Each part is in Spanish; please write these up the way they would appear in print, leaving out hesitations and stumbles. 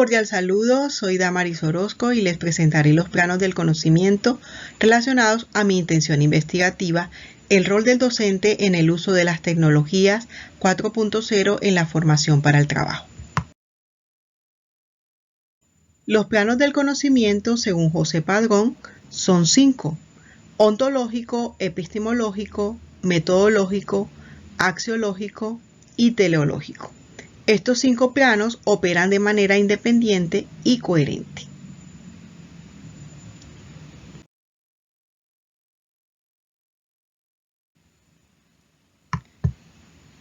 cordial saludo, soy Damaris Orozco y les presentaré los planos del conocimiento relacionados a mi intención investigativa, el rol del docente en el uso de las tecnologías 4.0 en la formación para el trabajo. Los planos del conocimiento, según José Padrón, son 5: ontológico, epistemológico, metodológico, axiológico y teleológico. Estos 5 planos operan de manera independiente y coherente.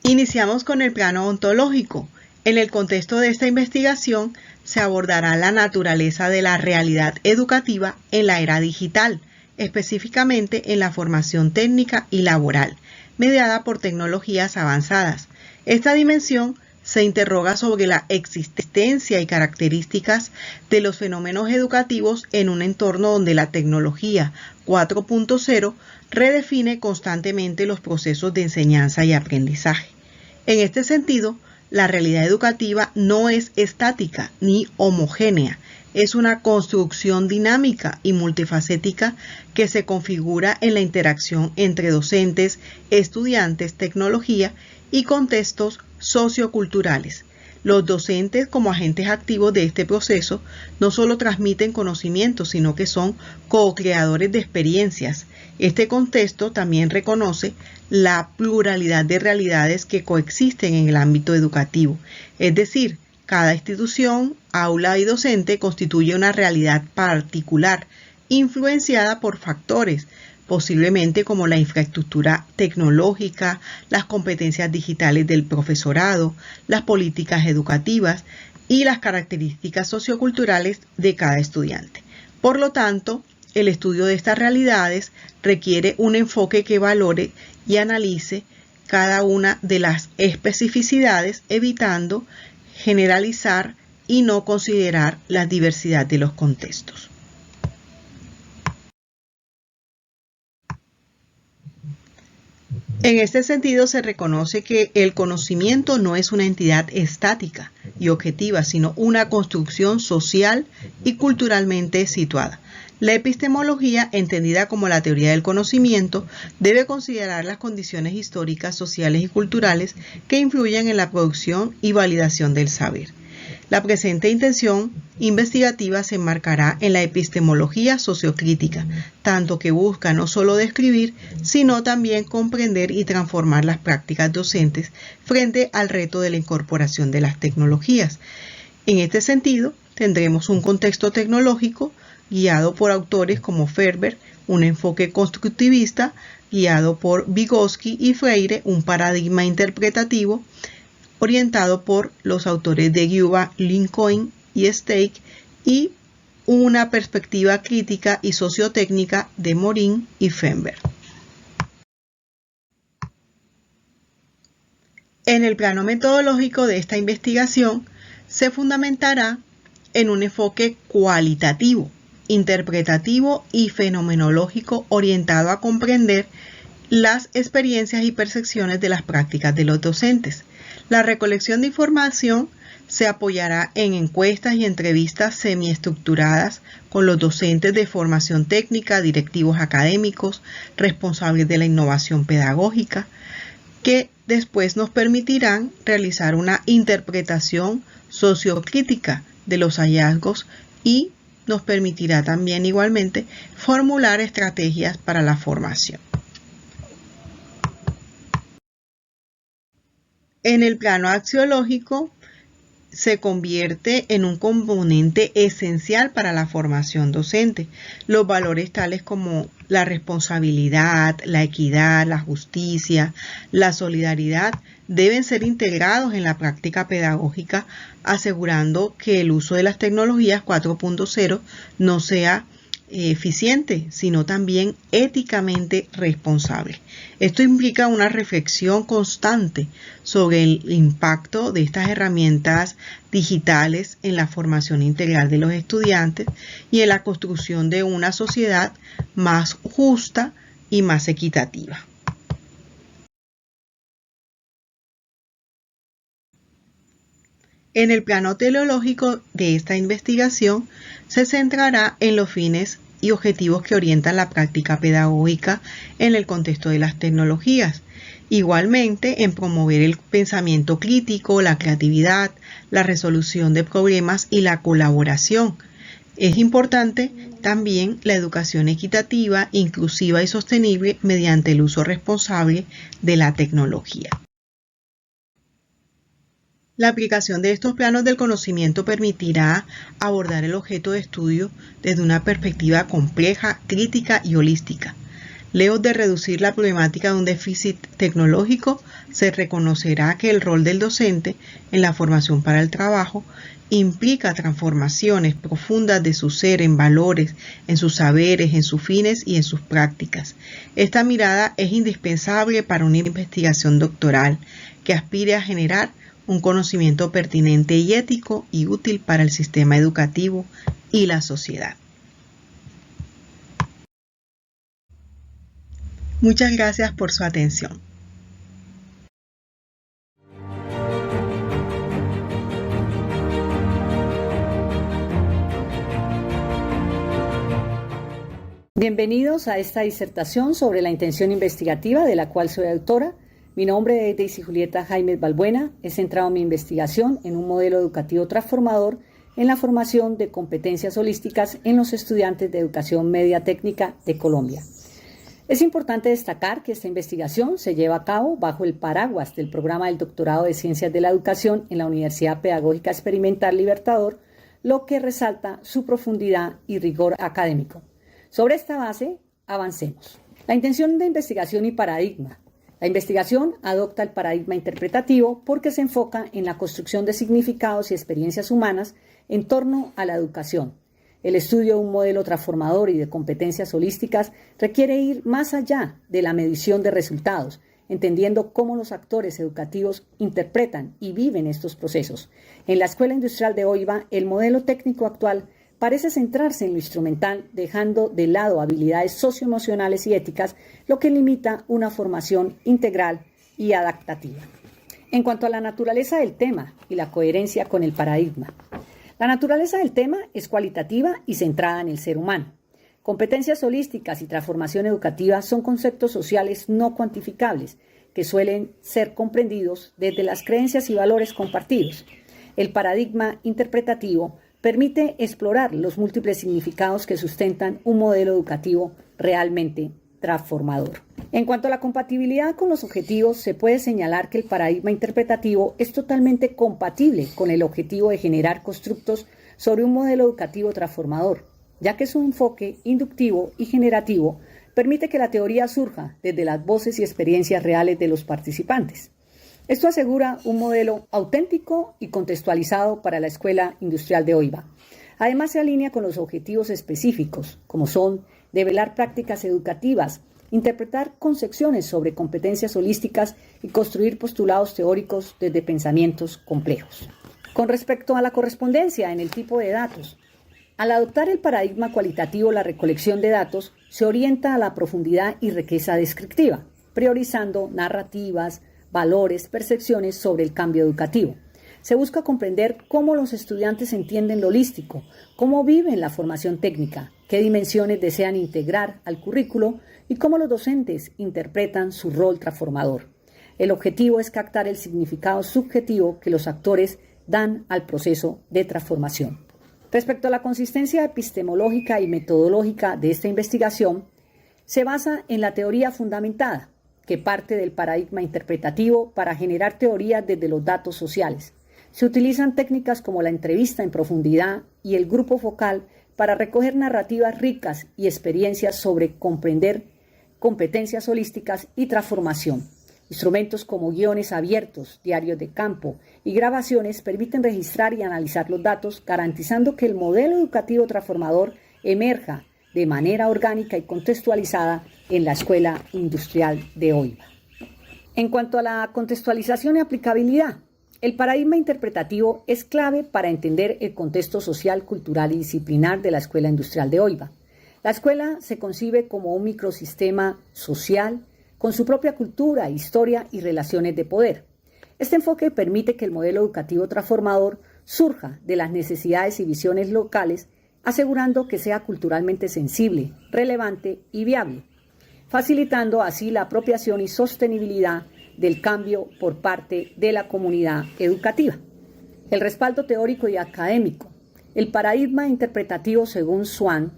Iniciamos con el plano ontológico. En el contexto de esta investigación se abordará la naturaleza de la realidad educativa en la era digital, específicamente en la formación técnica y laboral, mediada por tecnologías avanzadas. Esta dimensión se interroga sobre la existencia y características de los fenómenos educativos en un entorno donde la tecnología 4.0 redefine constantemente los procesos de enseñanza y aprendizaje. En este sentido, la realidad educativa no es estática ni homogénea, es una construcción dinámica y multifacética que se configura en la interacción entre docentes, estudiantes, tecnología y contextos socioculturales. Los docentes, como agentes activos de este proceso, no solo transmiten conocimientos, sino que son co-creadores de experiencias. Este contexto también reconoce la pluralidad de realidades que coexisten en el ámbito educativo, es decir, cada institución, aula y docente constituye una realidad particular, influenciada por factores, posiblemente como la infraestructura tecnológica, las competencias digitales del profesorado, las políticas educativas y las características socioculturales de cada estudiante. Por lo tanto, el estudio de estas realidades requiere un enfoque que valore y analice cada una de las especificidades, evitando generalizar y no considerar la diversidad de los contextos. En este sentido, se reconoce que el conocimiento no es una entidad estática y objetiva, sino una construcción social y culturalmente situada. La epistemología, entendida como la teoría del conocimiento, debe considerar las condiciones históricas, sociales y culturales que influyen en la producción y validación del saber. La presente intención investigativa se enmarcará en la epistemología sociocrítica, tanto que busca no solo describir, sino también comprender y transformar las prácticas docentes frente al reto de la incorporación de las tecnologías. En este sentido, tendremos un contexto tecnológico guiado por autores como Ferber, un enfoque constructivista, guiado por Vygotsky y Freire, un paradigma interpretativo, orientado por los autores de Guva, Lincoln y Stake, y una perspectiva crítica y sociotécnica de Morin y Fember. En el plano metodológico de esta investigación se fundamentará en un enfoque cualitativo, interpretativo y fenomenológico orientado a comprender las experiencias y percepciones de las prácticas de los docentes. La recolección de información se apoyará en encuestas y entrevistas semiestructuradas con los docentes de formación técnica, directivos académicos, responsables de la innovación pedagógica, que después nos permitirán realizar una interpretación sociocrítica de los hallazgos y nos permitirá también igualmente formular estrategias para la formación. En el plano axiológico se convierte en un componente esencial para la formación docente. Los valores tales como la responsabilidad, la equidad, la justicia, la solidaridad deben ser integrados en la práctica pedagógica, asegurando que el uso de las tecnologías 4.0 no sea eficiente, sino también éticamente responsable. Esto implica una reflexión constante sobre el impacto de estas herramientas digitales en la formación integral de los estudiantes y en la construcción de una sociedad más justa y más equitativa. En el plano teleológico de esta investigación se centrará en los fines y objetivos que orientan la práctica pedagógica en el contexto de las tecnologías. Igualmente, en promover el pensamiento crítico, la creatividad, la resolución de problemas y la colaboración. Es importante también la educación equitativa, inclusiva y sostenible mediante el uso responsable de la tecnología. La aplicación de estos planos del conocimiento permitirá abordar el objeto de estudio desde una perspectiva compleja, crítica y holística. Lejos de reducir la problemática de un déficit tecnológico, se reconocerá que el rol del docente en la formación para el trabajo implica transformaciones profundas de su ser en valores, en sus saberes, en sus fines y en sus prácticas. Esta mirada es indispensable para una investigación doctoral que aspire a generar un conocimiento pertinente y ético y útil para el sistema educativo y la sociedad. Muchas gracias por su atención. Bienvenidos a esta disertación sobre la intención investigativa de la cual soy autora. Mi nombre es Daisy Julieta Jaimes Balbuena. He centrado mi investigación en un modelo educativo transformador en la formación de competencias holísticas en los estudiantes de educación media técnica de Colombia. Es importante destacar que esta investigación se lleva a cabo bajo el paraguas del programa del Doctorado de Ciencias de la Educación en la Universidad Pedagógica Experimental Libertador, lo que resalta su profundidad y rigor académico. Sobre esta base, avancemos. La intención de investigación y paradigma. La investigación adopta el paradigma interpretativo porque se enfoca en la construcción de significados y experiencias humanas en torno a la educación. El estudio de un modelo transformador y de competencias holísticas requiere ir más allá de la medición de resultados, entendiendo cómo los actores educativos interpretan y viven estos procesos. En la Escuela Industrial de OIVA, el modelo técnico actual parece centrarse en lo instrumental, dejando de lado habilidades socioemocionales y éticas, lo que limita una formación integral y adaptativa. En cuanto a la naturaleza del tema y la coherencia con el paradigma. La naturaleza del tema es cualitativa y centrada en el ser humano. Competencias holísticas y transformación educativa son conceptos sociales no cuantificables que suelen ser comprendidos desde las creencias y valores compartidos. El paradigma interpretativo permite explorar los múltiples significados que sustentan un modelo educativo realmente transformador. En cuanto a la compatibilidad con los objetivos, se puede señalar que el paradigma interpretativo es totalmente compatible con el objetivo de generar constructos sobre un modelo educativo transformador, ya que su enfoque inductivo y generativo permite que la teoría surja desde las voces y experiencias reales de los participantes. Esto asegura un modelo auténtico y contextualizado para la Escuela Industrial de OIVA. Además, se alinea con los objetivos específicos, como son develar prácticas educativas, interpretar concepciones sobre competencias holísticas y construir postulados teóricos desde pensamientos complejos. Con respecto a la correspondencia en el tipo de datos, al adoptar el paradigma cualitativo, la recolección de datos se orienta a la profundidad y riqueza descriptiva, priorizando narrativas, valores, percepciones sobre el cambio educativo. Se busca comprender cómo los estudiantes entienden lo holístico, cómo viven la formación técnica, qué dimensiones desean integrar al currículo y cómo los docentes interpretan su rol transformador. El objetivo es captar el significado subjetivo que los actores dan al proceso de transformación. Respecto a la consistencia epistemológica y metodológica de esta investigación, se basa en la teoría fundamentada, que parte del paradigma interpretativo para generar teorías desde los datos sociales. Se utilizan técnicas como la entrevista en profundidad y el grupo focal para recoger narrativas ricas y experiencias sobre comprender competencias holísticas y transformación. Instrumentos como guiones abiertos, diarios de campo y grabaciones permiten registrar y analizar los datos, garantizando que el modelo educativo transformador emerja de manera orgánica y contextualizada en la Escuela Industrial de OIVA. En cuanto a la contextualización y aplicabilidad, el paradigma interpretativo es clave para entender el contexto social, cultural y disciplinar de la Escuela Industrial de OIVA. La escuela se concibe como un microsistema social con su propia cultura, historia y relaciones de poder. Este enfoque permite que el modelo educativo transformador surja de las necesidades y visiones locales, asegurando que sea culturalmente sensible, relevante y viable, facilitando así la apropiación y sostenibilidad del cambio por parte de la comunidad educativa. El respaldo teórico y académico. El paradigma interpretativo, según Swan,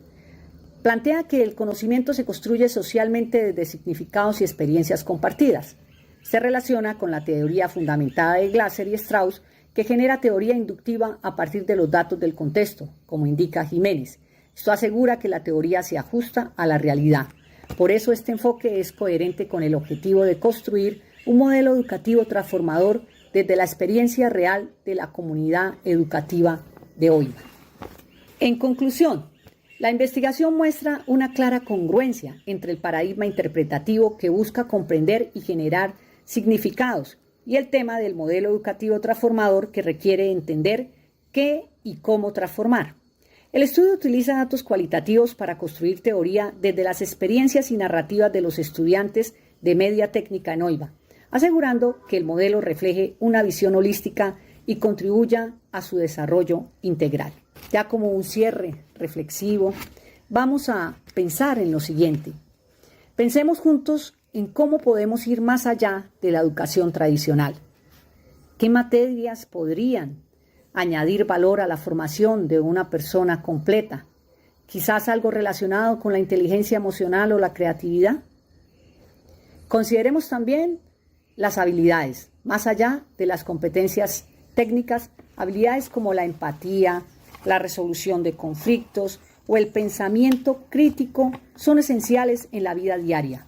plantea que el conocimiento se construye socialmente desde significados y experiencias compartidas. Se relaciona con la teoría fundamentada de Glasser y Strauss, que genera teoría inductiva a partir de los datos del contexto, como indica Jiménez. Esto asegura que la teoría se ajusta a la realidad. Por eso este enfoque es coherente con el objetivo de construir un modelo educativo transformador desde la experiencia real de la comunidad educativa de hoy. En conclusión, la investigación muestra una clara congruencia entre el paradigma interpretativo que busca comprender y generar significados y el tema del modelo educativo transformador que requiere entender qué y cómo transformar. El estudio utiliza datos cualitativos para construir teoría desde las experiencias y narrativas de los estudiantes de media técnica en OIVA, asegurando que el modelo refleje una visión holística y contribuya a su desarrollo integral. Ya como un cierre reflexivo, vamos a pensar en lo siguiente. Pensemos juntos en cómo podemos ir más allá de la educación tradicional. ¿Qué materias podrían añadir valor a la formación de una persona completa? Quizás algo relacionado con la inteligencia emocional o la creatividad. Consideremos también las habilidades, más allá de las competencias técnicas, habilidades como la empatía, la resolución de conflictos o el pensamiento crítico son esenciales en la vida diaria.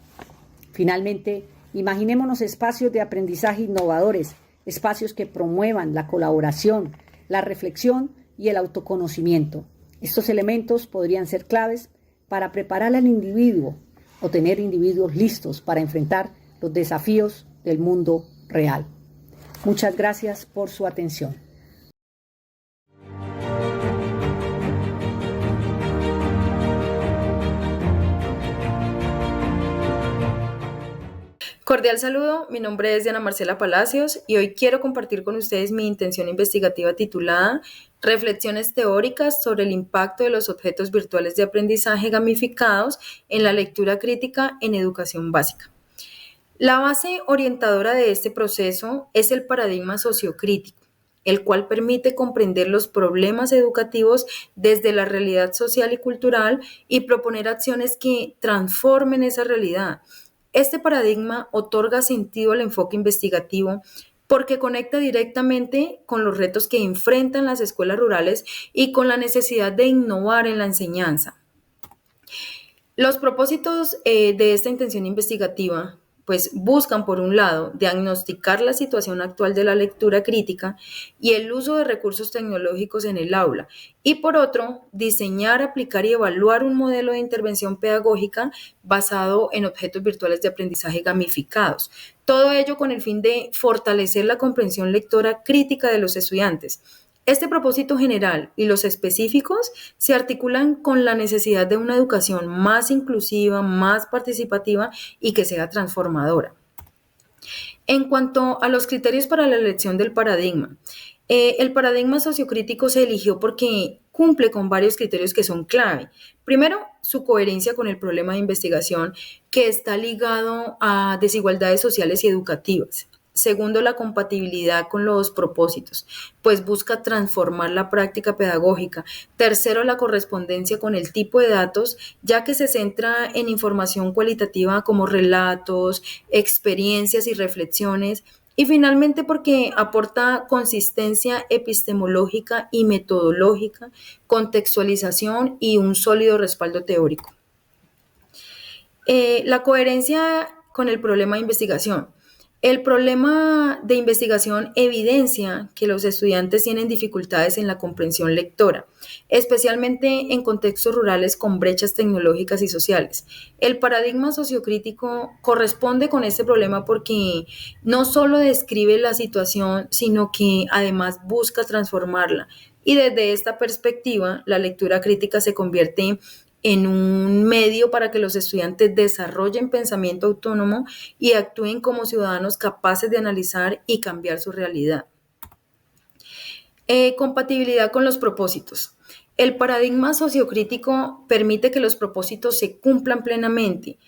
Finalmente, imaginémonos espacios de aprendizaje innovadores, espacios que promuevan la colaboración, la reflexión y el autoconocimiento. Estos elementos podrían ser claves para preparar al individuo o tener individuos listos para enfrentar los desafíos del mundo real. Muchas gracias por su atención. Cordial saludo, mi nombre es Diana Marcela Palacios y hoy quiero compartir con ustedes mi intención investigativa titulada Reflexiones teóricas sobre el impacto de los objetos virtuales de aprendizaje gamificados en la lectura crítica en educación básica. La base orientadora de este proceso es el paradigma sociocrítico, el cual permite comprender los problemas educativos desde la realidad social y cultural y proponer acciones que transformen esa realidad. Este paradigma otorga sentido al enfoque investigativo porque conecta directamente con los retos que enfrentan las escuelas rurales y con la necesidad de innovar en la enseñanza. Los propósitos de esta intención investigativa pues buscan, por un lado, diagnosticar la situación actual de la lectura crítica y el uso de recursos tecnológicos en el aula, y por otro, diseñar, aplicar y evaluar un modelo de intervención pedagógica basado en objetos virtuales de aprendizaje gamificados. Todo ello con el fin de fortalecer la comprensión lectora crítica de los estudiantes. Este propósito general y los específicos se articulan con la necesidad de una educación más inclusiva, más participativa y que sea transformadora. En cuanto a los criterios para la elección del paradigma, el paradigma sociocrítico se eligió porque cumple con varios criterios que son clave. Primero, su coherencia con el problema de investigación, que está ligado a desigualdades sociales y educativas. Segundo, la compatibilidad con los propósitos, pues busca transformar la práctica pedagógica. Tercero, la correspondencia con el tipo de datos, ya que se centra en información cualitativa como relatos, experiencias y reflexiones. Y finalmente, porque aporta consistencia epistemológica y metodológica, contextualización y un sólido respaldo teórico. La coherencia con el problema de investigación. El problema de investigación evidencia que los estudiantes tienen dificultades en la comprensión lectora, especialmente en contextos rurales con brechas tecnológicas y sociales. El paradigma sociocrítico corresponde con este problema porque no solo describe la situación, sino que además busca transformarla. Y desde esta perspectiva, la lectura crítica se convierte en un medio para que los estudiantes desarrollen pensamiento autónomo y actúen como ciudadanos capaces de analizar y cambiar su realidad. Compatibilidad con los propósitos. El paradigma sociocrítico permite que los propósitos se cumplan plenamente.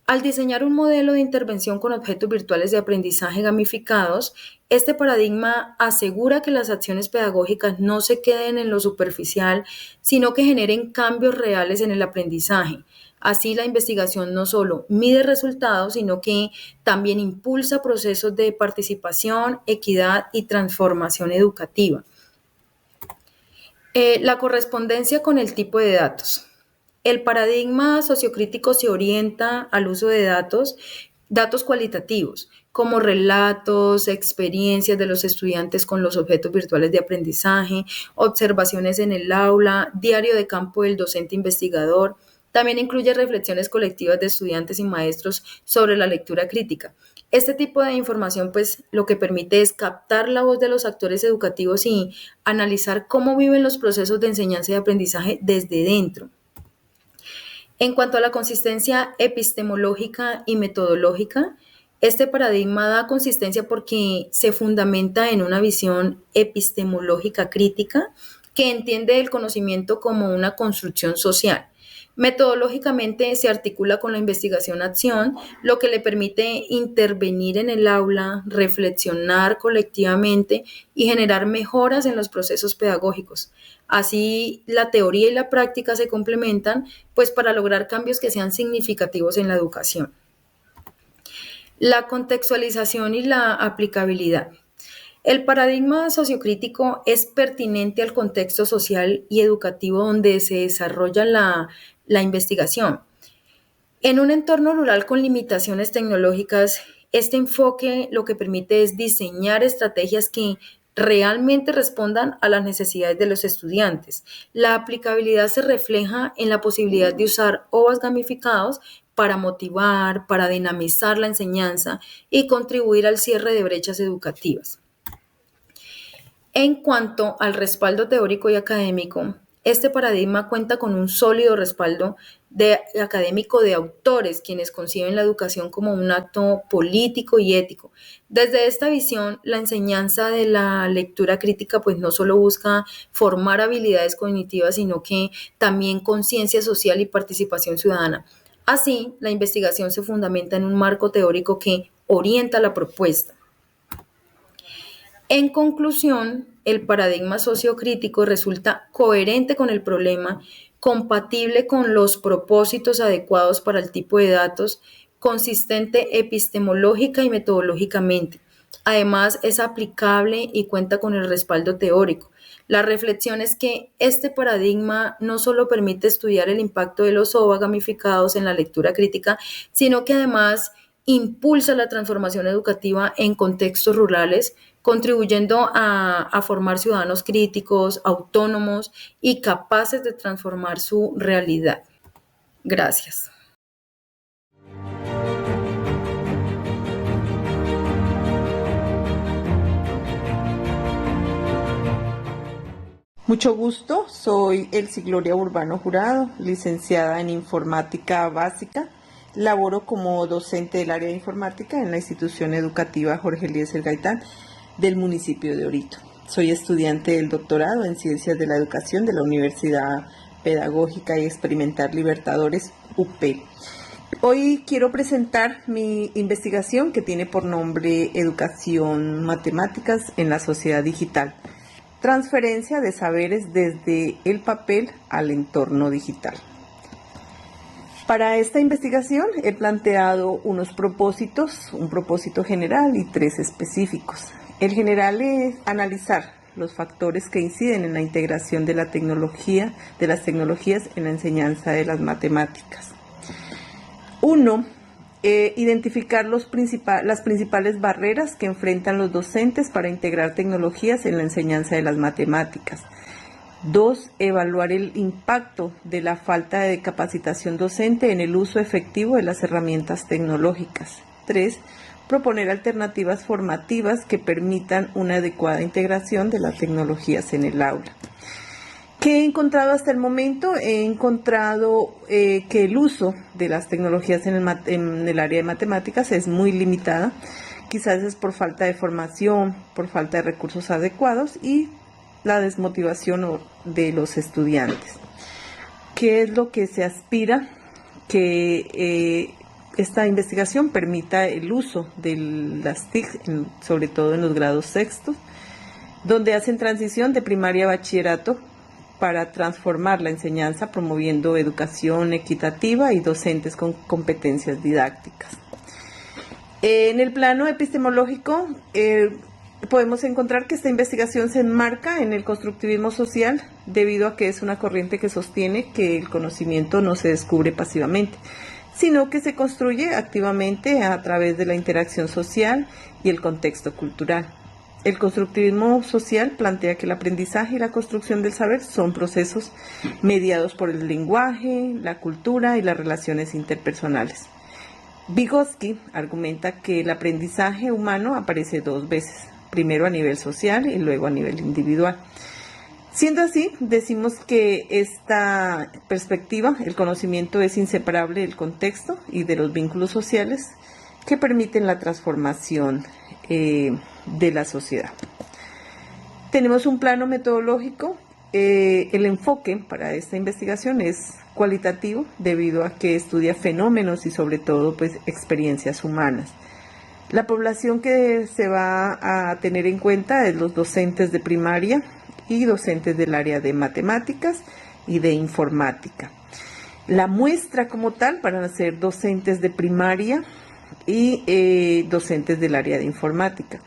Al diseñar un modelo de intervención con objetos virtuales de aprendizaje gamificados, este paradigma asegura que las acciones pedagógicas no se queden en lo superficial, sino que generen cambios reales en el aprendizaje. Así, la investigación no solo mide resultados, sino que también impulsa procesos de participación, equidad y transformación educativa. La correspondencia con el tipo de datos. El paradigma sociocrítico se orienta al uso de datos cualitativos, como relatos, experiencias de los estudiantes con los objetos virtuales de aprendizaje, observaciones en el aula, diario de campo del docente investigador. También incluye reflexiones colectivas de estudiantes y maestros sobre la lectura crítica. Este tipo de información, pues, lo que permite es captar la voz de los actores educativos y analizar cómo viven los procesos de enseñanza y aprendizaje desde dentro. En cuanto a la consistencia epistemológica y metodológica, este paradigma da consistencia porque se fundamenta en una visión epistemológica crítica que entiende el conocimiento como una construcción social. Metodológicamente se articula con la investigación-acción, lo que le permite intervenir en el aula, reflexionar colectivamente y generar mejoras en los procesos pedagógicos. Así, la teoría y la práctica se complementan, pues para lograr cambios que sean significativos en la educación. La contextualización y la aplicabilidad. El paradigma sociocrítico es pertinente al contexto social y educativo donde se desarrolla la investigación. En un entorno rural con limitaciones tecnológicas, este enfoque lo que permite es diseñar estrategias que realmente respondan a las necesidades de los estudiantes. La aplicabilidad se refleja en la posibilidad de usar OVAs gamificados para motivar, para dinamizar la enseñanza y contribuir al cierre de brechas educativas. En cuanto al respaldo teórico y académico, este paradigma cuenta con un sólido respaldo académico de autores, quienes conciben la educación como un acto político y ético. Desde esta visión, la enseñanza de la lectura crítica pues no solo busca formar habilidades cognitivas, sino que también conciencia social y participación ciudadana. Así, la investigación se fundamenta en un marco teórico que orienta la propuesta. En conclusión, el paradigma sociocrítico resulta coherente con el problema, compatible con los propósitos adecuados para el tipo de datos, consistente epistemológica y metodológicamente. Además, es aplicable y cuenta con el respaldo teórico. La reflexión es que este paradigma no solo permite estudiar el impacto de los OVA gamificados en la lectura crítica, sino que además impulsa la transformación educativa en contextos rurales, contribuyendo a formar ciudadanos críticos, autónomos y capaces de transformar su realidad. Gracias. Mucho gusto, soy Elsie Gloria Urbano Jurado, licenciada en Informática Básica. Laboro como docente del área de informática en la institución educativa Jorge Eliezer Gaitán del municipio de Orito. Soy estudiante del doctorado en Ciencias de la Educación de la Universidad Pedagógica y Experimental Libertadores, UP. Hoy quiero presentar mi investigación que tiene por nombre Educación Matemáticas en la Sociedad Digital. Transferencia de saberes desde el papel al entorno digital. Para esta investigación he planteado unos propósitos, un propósito general y 3 específicos. El general es analizar los factores que inciden en la integración de las tecnologías en la enseñanza de las matemáticas. 1. Identificar las principales barreras que enfrentan los docentes para integrar tecnologías en la enseñanza de las matemáticas. 2. Evaluar el impacto de la falta de capacitación docente en el uso efectivo de las herramientas tecnológicas. 3. Proponer alternativas formativas que permitan una adecuada integración de las tecnologías en el aula. ¿Qué he encontrado hasta el momento? He encontrado que el uso de las tecnologías en el área de matemáticas es muy limitada. Quizás es por falta de formación, por falta de recursos adecuados y la desmotivación de los estudiantes. ¿Qué es lo que se aspira? Que esta investigación permita el uso de las TIC, sobre todo en los grados sextos, donde hacen transición de primaria a bachillerato para transformar la enseñanza, promoviendo educación equitativa y docentes con competencias didácticas. En el plano epistemológico, podemos encontrar que esta investigación se enmarca en el constructivismo social debido a que es una corriente que sostiene que el conocimiento no se descubre pasivamente, sino que se construye activamente a través de la interacción social y el contexto cultural. El constructivismo social plantea que el aprendizaje y la construcción del saber son procesos mediados por el lenguaje, la cultura y las relaciones interpersonales. Vygotsky argumenta que el aprendizaje humano aparece dos veces, primero a nivel social y luego a nivel individual. Siendo así, decimos que esta perspectiva, el conocimiento es inseparable del contexto y de los vínculos sociales que permiten la transformación de la sociedad. Tenemos un plano metodológico. El enfoque para esta investigación es cualitativo debido a que estudia fenómenos y sobre todo pues experiencias humanas. La población que se va a tener en cuenta es los docentes de primaria y docentes del área de matemáticas y de informática. La muestra como tal van a ser docentes de primaria y docentes del área de informática.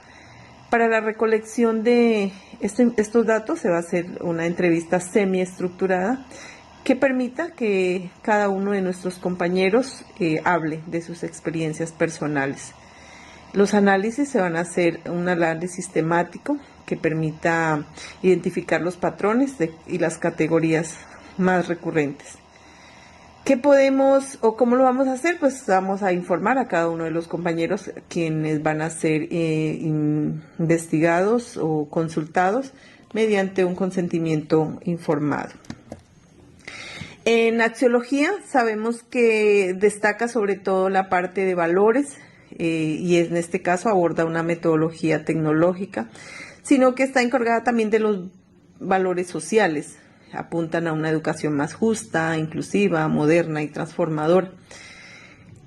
Para la recolección de estos datos se va a hacer una entrevista semiestructurada que permita que cada uno de nuestros compañeros hable de sus experiencias personales. Los análisis se van a hacer un análisis temático que permita identificar los patrones y las categorías más recurrentes. ¿Qué podemos o cómo lo vamos a hacer? Pues vamos a informar a cada uno de los compañeros quienes van a ser investigados o consultados mediante un consentimiento informado. En axiología sabemos que destaca sobre todo la parte de valores y en este caso aborda una metodología tecnológica, sino que está encargada también de los valores sociales. Apuntan a una educación más justa, inclusiva, moderna y transformadora.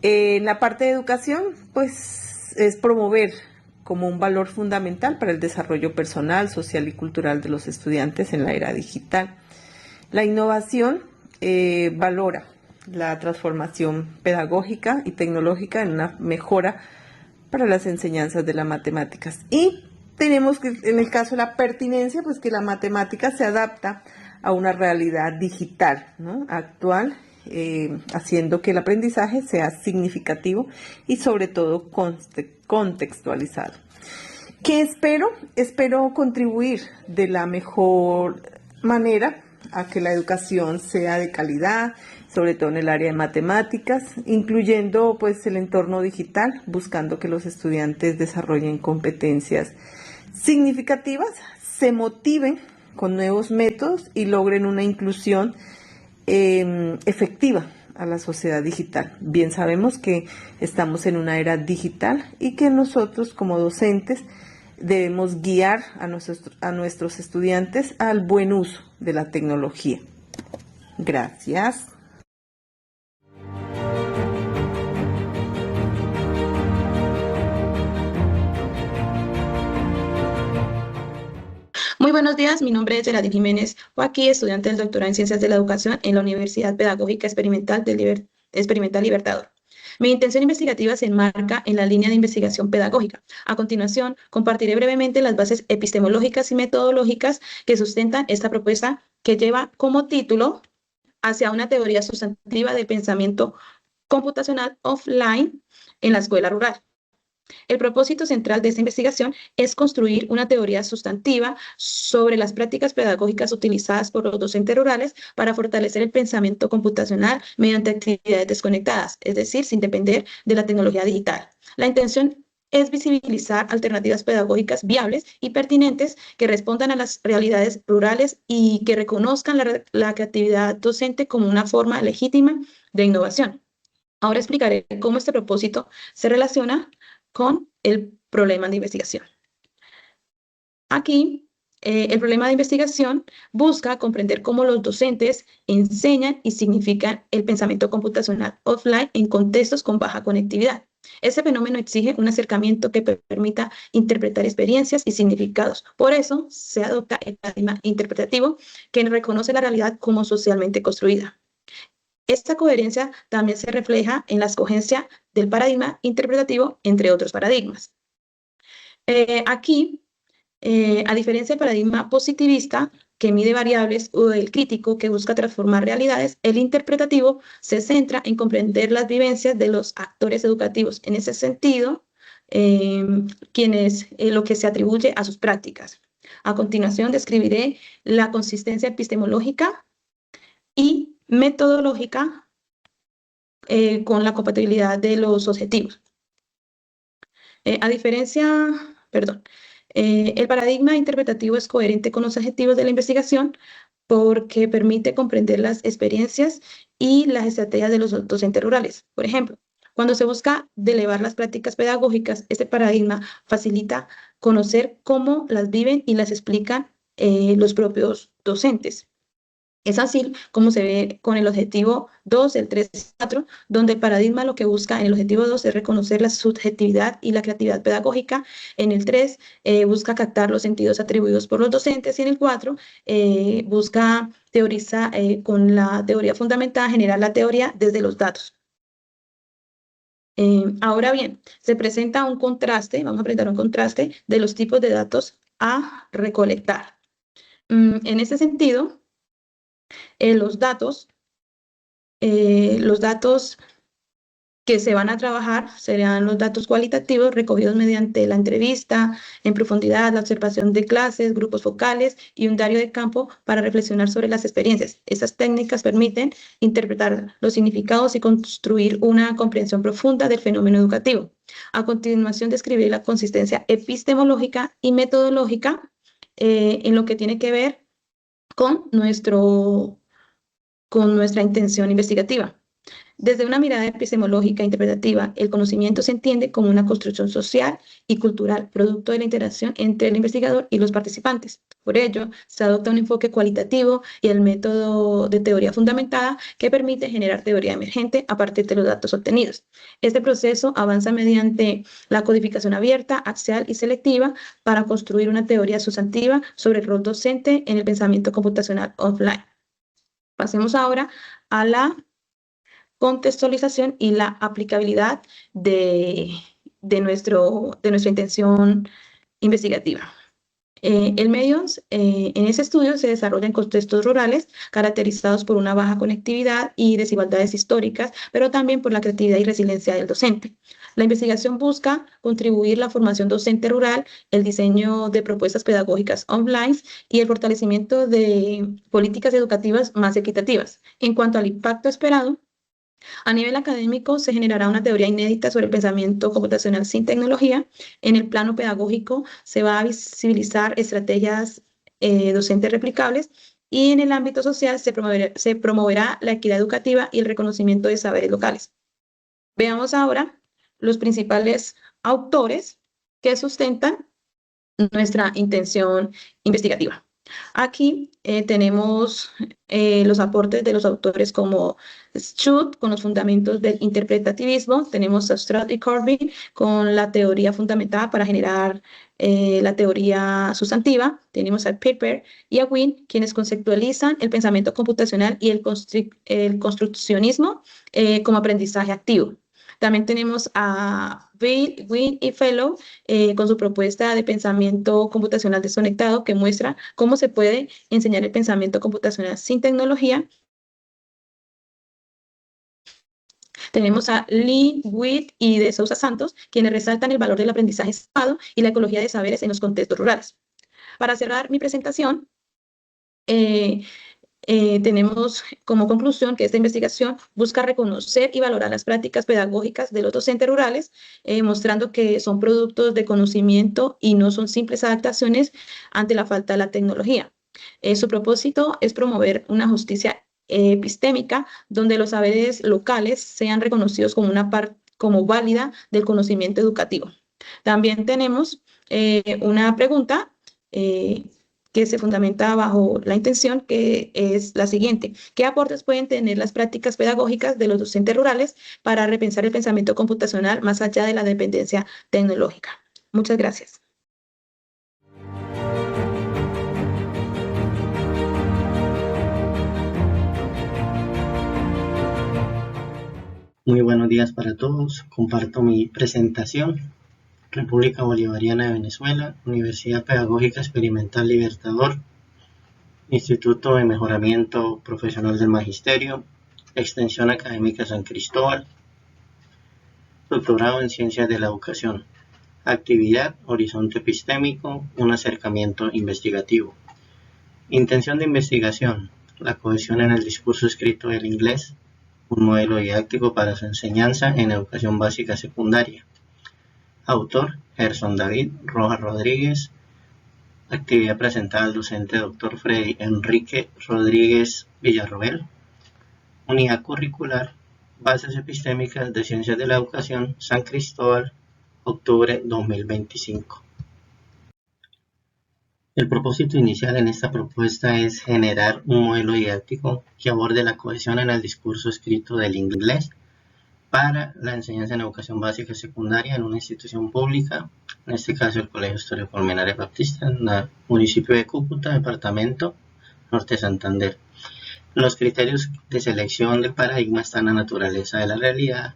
En la parte de educación, pues es promover como un valor fundamental para el desarrollo personal, social y cultural de los estudiantes en la era digital. La innovación valora la transformación pedagógica y tecnológica en una mejora para las enseñanzas de las matemáticas. Y tenemos que, en el caso de la pertinencia, pues que la matemática se adapta a una realidad digital, ¿no? Actual, haciendo que el aprendizaje sea significativo y sobre todo contextualizado. ¿Qué espero? Espero contribuir de la mejor manera a que la educación sea de calidad, sobre todo en el área de matemáticas, incluyendo pues el entorno digital, buscando que los estudiantes desarrollen competencias significativas, se motiven con nuevos métodos y logren una inclusión efectiva a la sociedad digital. Bien sabemos que estamos en una era digital y que nosotros como docentes debemos guiar a nuestros estudiantes al buen uso de la tecnología. Gracias. Muy buenos días, mi nombre es Geraldine Jiménez Joaquín, estudiante del doctorado en Ciencias de la Educación en la Universidad Pedagógica Experimental Libertador. Mi intención investigativa se enmarca en la línea de investigación pedagógica. A continuación, compartiré brevemente las bases epistemológicas y metodológicas que sustentan esta propuesta que lleva como título Hacia una teoría sustantiva del pensamiento computacional offline en la escuela rural. El propósito central de esta investigación es construir una teoría sustantiva sobre las prácticas pedagógicas utilizadas por los docentes rurales para fortalecer el pensamiento computacional mediante actividades desconectadas, es decir, sin depender de la tecnología digital. La intención es visibilizar alternativas pedagógicas viables y pertinentes que respondan a las realidades rurales y que reconozcan la creatividad docente como una forma legítima de innovación. Ahora explicaré cómo este propósito se relaciona con el problema de investigación. Aquí, el problema de investigación busca comprender cómo los docentes enseñan y significan el pensamiento computacional offline en contextos con baja conectividad. Ese fenómeno exige un acercamiento que permita interpretar experiencias y significados. Por eso se adopta el paradigma interpretativo, que reconoce la realidad como socialmente construida. Esta coherencia también se refleja en la escogencia del paradigma interpretativo, entre otros paradigmas. Aquí, a diferencia del paradigma positivista, que mide variables, o el crítico, que busca transformar realidades, el interpretativo se centra en comprender las vivencias de los actores educativos. En ese sentido, lo que se atribuye a sus prácticas. A continuación, describiré la consistencia epistemológica y metodológica con la compatibilidad de los objetivos. El paradigma interpretativo es coherente con los objetivos de la investigación porque permite comprender las experiencias y las estrategias de los docentes rurales. Por ejemplo, cuando se busca elevar las prácticas pedagógicas, este paradigma facilita conocer cómo las viven y las explican los propios docentes. Es así como se ve con el objetivo 2, el 3 y 4, donde el paradigma lo que busca en el objetivo 2 es reconocer la subjetividad y la creatividad pedagógica. En el 3 busca captar los sentidos atribuidos por los docentes, y en el 4 busca teorizar con la teoría fundamental, generar la teoría desde los datos. Ahora bien, se presenta un contraste, vamos a presentar un contraste de los tipos de datos a recolectar. En este sentido, los datos que se van a trabajar serán los datos cualitativos recogidos mediante la entrevista en profundidad, la observación de clases, grupos focales y un diario de campo para reflexionar sobre las experiencias. Estas técnicas permiten interpretar los significados y construir una comprensión profunda del fenómeno educativo. A continuación, describiré la consistencia epistemológica y metodológica en lo que tiene que ver con nuestra intención investigativa. Desde una mirada epistemológica e interpretativa, el conocimiento se entiende como una construcción social y cultural, producto de la interacción entre el investigador y los participantes. Por ello, se adopta un enfoque cualitativo y el método de teoría fundamentada que permite generar teoría emergente a partir de los datos obtenidos. Este proceso avanza mediante la codificación abierta, axial y selectiva para construir una teoría sustantiva sobre el rol docente en el pensamiento computacional offline. Pasemos ahora a la contextualización y la aplicabilidad de nuestra intención investigativa. El medios en ese estudio se desarrolla en contextos rurales caracterizados por una baja conectividad y desigualdades históricas, pero también por la creatividad y resiliencia del docente. La investigación busca contribuir la formación docente rural, el diseño de propuestas pedagógicas online y el fortalecimiento de políticas educativas más equitativas. En cuanto al impacto esperado, a nivel académico, se generará una teoría inédita sobre el pensamiento computacional sin tecnología. En el plano pedagógico, se va a visibilizar estrategias docentes replicables, y en el ámbito social se promoverá la equidad educativa y el reconocimiento de saberes locales. Veamos ahora los principales autores que sustentan nuestra intención investigativa. Aquí tenemos los aportes de los autores como Schut con los fundamentos del interpretativismo, tenemos a Stroud y Corbin con la teoría fundamentada para generar la teoría sustantiva, tenemos a Piper y a Wynne quienes conceptualizan el pensamiento computacional y el construccionismo como aprendizaje activo. También tenemos a Bill, Wynne y Fellow con su propuesta de pensamiento computacional desconectado, que muestra cómo se puede enseñar el pensamiento computacional sin tecnología. Tenemos a Lee, Witt y de Sousa Santos, quienes resaltan el valor del aprendizaje escalado y la ecología de saberes en los contextos rurales. Para cerrar mi presentación, tenemos como conclusión que esta investigación busca reconocer y valorar las prácticas pedagógicas de los docentes rurales, mostrando que son productos de conocimiento y no son simples adaptaciones ante la falta de la tecnología. Su propósito es promover una justicia epistémica donde los saberes locales sean reconocidos como una parte como válida del conocimiento educativo. También tenemos una pregunta que se fundamenta bajo la intención, que es la siguiente: ¿qué aportes pueden tener las prácticas pedagógicas de los docentes rurales para repensar el pensamiento computacional más allá de la dependencia tecnológica? Muchas gracias. Muy buenos días para todos. Comparto mi presentación. República Bolivariana de Venezuela, Universidad Pedagógica Experimental Libertador, Instituto de Mejoramiento Profesional del Magisterio, Extensión Académica San Cristóbal, Doctorado en Ciencias de la Educación. Actividad: horizonte epistémico, un acercamiento investigativo. Intención de investigación: la cohesión en el discurso escrito del inglés, un modelo didáctico para su enseñanza en educación básica secundaria. Autor: Gerson David Rojas Rodríguez. Actividad presentada al docente Dr. Freddy Enrique Rodríguez Villarroel. Unidad curricular: Bases epistémicas de Ciencias de la Educación, San Cristóbal, octubre 2025. El propósito inicial en esta propuesta es generar un modelo didáctico que aborde la cohesión en el discurso escrito del inglés para la enseñanza en educación básica y secundaria en una institución pública, en este caso el Colegio Historia Colmenares Baptista, en el municipio de Cúcuta, departamento Norte de Santander. Los criterios de selección del paradigma están la naturaleza de la realidad,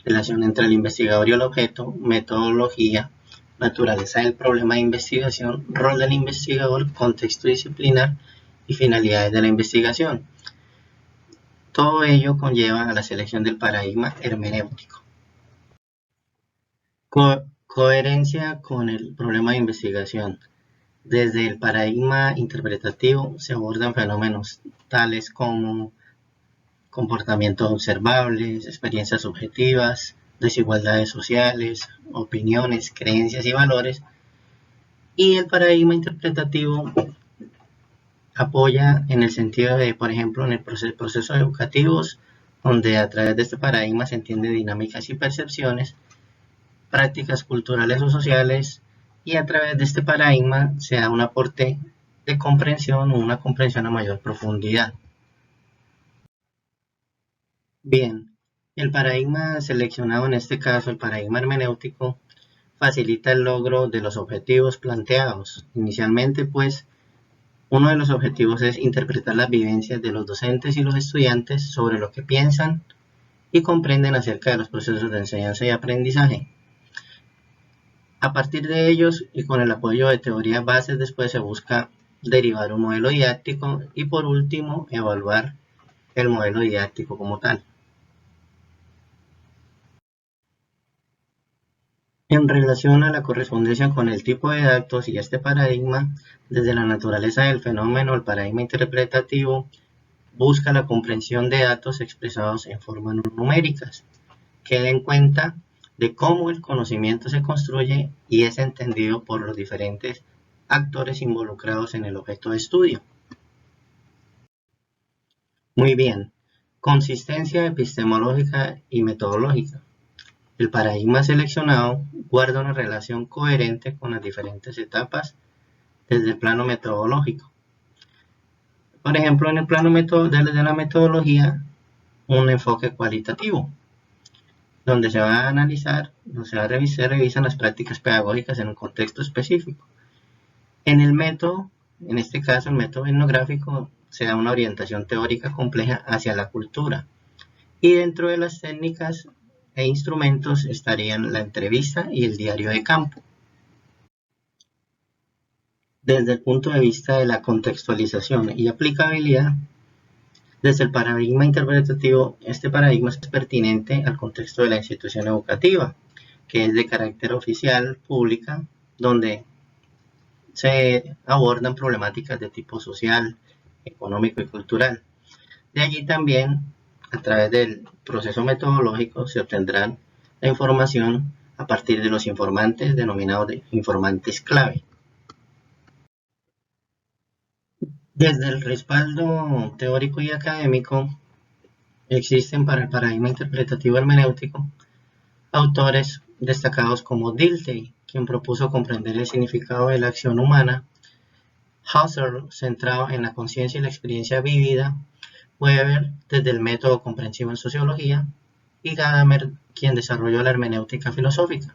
relación entre el investigador y el objeto, metodología, naturaleza del problema de investigación, rol del investigador, contexto disciplinar y finalidades de la investigación. Todo ello conlleva a la selección del paradigma hermenéutico. Coherencia con el problema de investigación. Desde el paradigma interpretativo se abordan fenómenos tales como comportamientos observables, experiencias subjetivas, desigualdades sociales, opiniones, creencias y valores. Y el paradigma interpretativo apoya en el sentido de, por ejemplo, en el procesos educativos, donde a través de este paradigma se entienden dinámicas y percepciones, prácticas culturales o sociales, y a través de este paradigma se da un aporte de comprensión o una comprensión a mayor profundidad. Bien, el paradigma seleccionado, en este caso el paradigma hermenéutico, facilita el logro de los objetivos planteados. Inicialmente, pues, uno de los objetivos es interpretar las vivencias de los docentes y los estudiantes sobre lo que piensan y comprenden acerca de los procesos de enseñanza y aprendizaje. A partir de ellos y con el apoyo de teorías bases, después se busca derivar un modelo didáctico y, por último, evaluar el modelo didáctico como tal. En relación a la correspondencia con el tipo de datos y este paradigma, desde la naturaleza del fenómeno, el paradigma interpretativo busca la comprensión de datos expresados en formas numéricas, que den cuenta de cómo el conocimiento se construye y es entendido por los diferentes actores involucrados en el objeto de estudio. Muy bien, consistencia epistemológica y metodológica. El paradigma seleccionado guarda una relación coherente con las diferentes etapas desde el plano metodológico. Por ejemplo, en el plano de la metodología, un enfoque cualitativo, donde se va a analizar, se revisan las prácticas pedagógicas en un contexto específico. En el método, en este caso el método etnográfico, se da una orientación teórica compleja hacia la cultura. Y dentro de las técnicas e instrumentos estarían la entrevista y el diario de campo. Desde el punto de vista de la contextualización y aplicabilidad, desde el paradigma interpretativo, este paradigma es pertinente al contexto de la institución educativa, que es de carácter oficial, pública, donde se abordan problemáticas de tipo social, económico y cultural. De allí también, a través del proceso metodológico, se obtendrá la información a partir de los informantes denominados de informantes clave. Desde el respaldo teórico y académico, existen para el paradigma interpretativo hermenéutico autores destacados como Dilthey, quien propuso comprender el significado de la acción humana, Husserl, centrado en la conciencia y la experiencia vívida, Weber, desde el método comprensivo en sociología, y Gadamer, quien desarrolló la hermenéutica filosófica.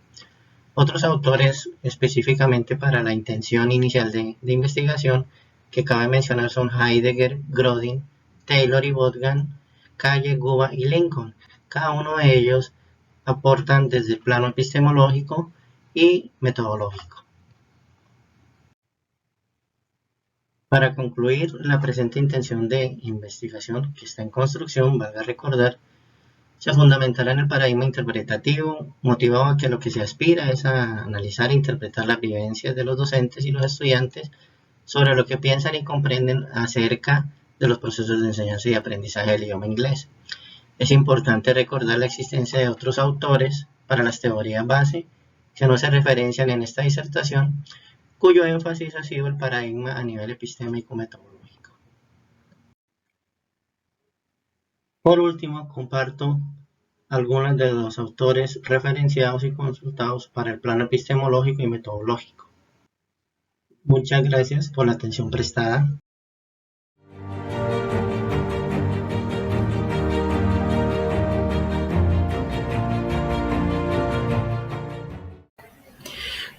Otros autores, específicamente para la intención inicial de investigación, que cabe mencionar son Heidegger, Grodin, Taylor y Botgan, Calle, Guba y Lincoln. Cada uno de ellos aportan desde el plano epistemológico y metodológico. Para concluir la presente intención de investigación que está en construcción, valga recordar, se fundamentará en el paradigma interpretativo, motivado a que lo que se aspira es a analizar e interpretar las vivencias de los docentes y los estudiantes sobre lo que piensan y comprenden acerca de los procesos de enseñanza y aprendizaje del idioma inglés. Es importante recordar la existencia de otros autores para las teorías base que no se referencian en esta disertación, cuyo énfasis ha sido el paradigma a nivel epistémico metodológico. Por último, comparto algunos de los autores referenciados y consultados para el plano epistemológico y metodológico. Muchas gracias por la atención prestada.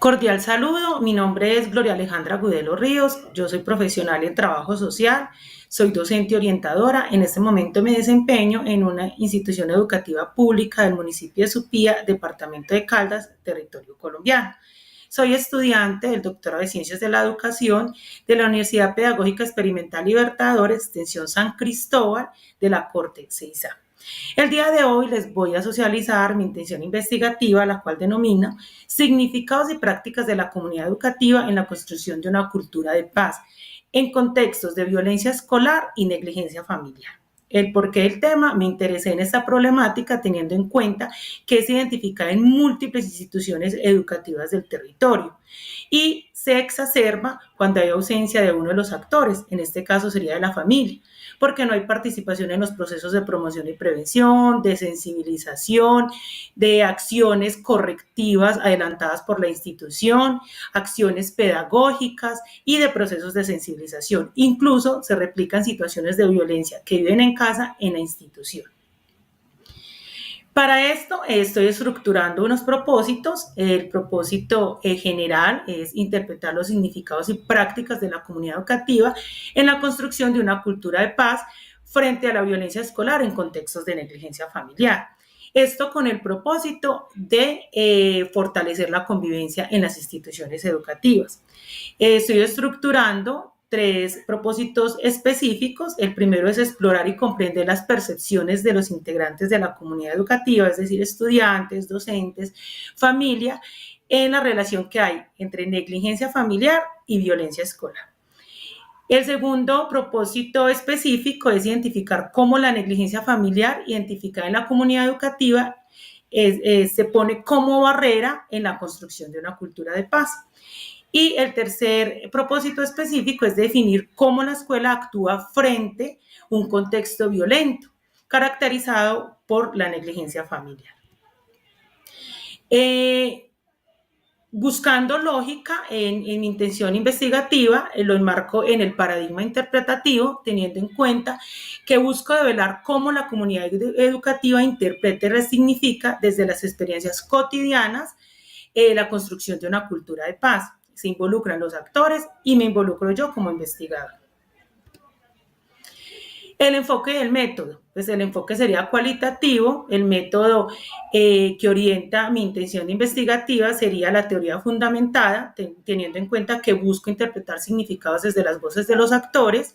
Cordial saludo, mi nombre es Gloria Alejandra Gudelo Ríos, yo soy profesional en trabajo social, soy docente orientadora, en este momento me desempeño en una institución educativa pública del municipio de Supía, departamento de Caldas, territorio colombiano. Soy estudiante del doctorado de Ciencias de la Educación de la Universidad Pedagógica Experimental Libertador, extensión San Cristóbal, de la Corte CEISA. El día de hoy les voy a socializar mi intención investigativa, la cual denomina Significados y prácticas de la comunidad educativa en la construcción de una cultura de paz en contextos de violencia escolar y negligencia familiar. El porqué del tema, me interesé en esta problemática teniendo en cuenta que es identificada en múltiples instituciones educativas del territorio y se exacerba cuando hay ausencia de uno de los actores, en este caso sería de la familia, porque no hay participación en los procesos de promoción y prevención, de sensibilización, de acciones correctivas adelantadas por la institución, acciones pedagógicas y de procesos de sensibilización. Incluso se replican situaciones de violencia que viven en casa en la institución. Para esto estoy estructurando unos propósitos. El propósito general es interpretar los significados y prácticas de la comunidad educativa en la construcción de una cultura de paz frente a la violencia escolar en contextos de negligencia familiar. Esto con el propósito de fortalecer la convivencia en las instituciones educativas. Estoy estructurando 3 propósitos específicos. El primero es explorar y comprender las percepciones de los integrantes de la comunidad educativa, es decir, estudiantes, docentes, familia, en la relación que hay entre negligencia familiar y violencia escolar. El segundo propósito específico es identificar cómo la negligencia familiar identificada en la comunidad educativa se pone como barrera en la construcción de una cultura de paz. Y el tercer propósito específico es definir cómo la escuela actúa frente a un contexto violento, caracterizado por la negligencia familiar. Buscando lógica en mi intención investigativa, lo enmarco en el paradigma interpretativo, teniendo en cuenta que busco develar cómo la comunidad educativa interpreta y resignifica desde las experiencias cotidianas la construcción de una cultura de paz. Se involucran los actores y me involucro yo como investigador. El enfoque del método, pues el enfoque sería cualitativo. El método que orienta mi intención investigativa sería la teoría fundamentada, teniendo en cuenta que busco interpretar significados desde las voces de los actores.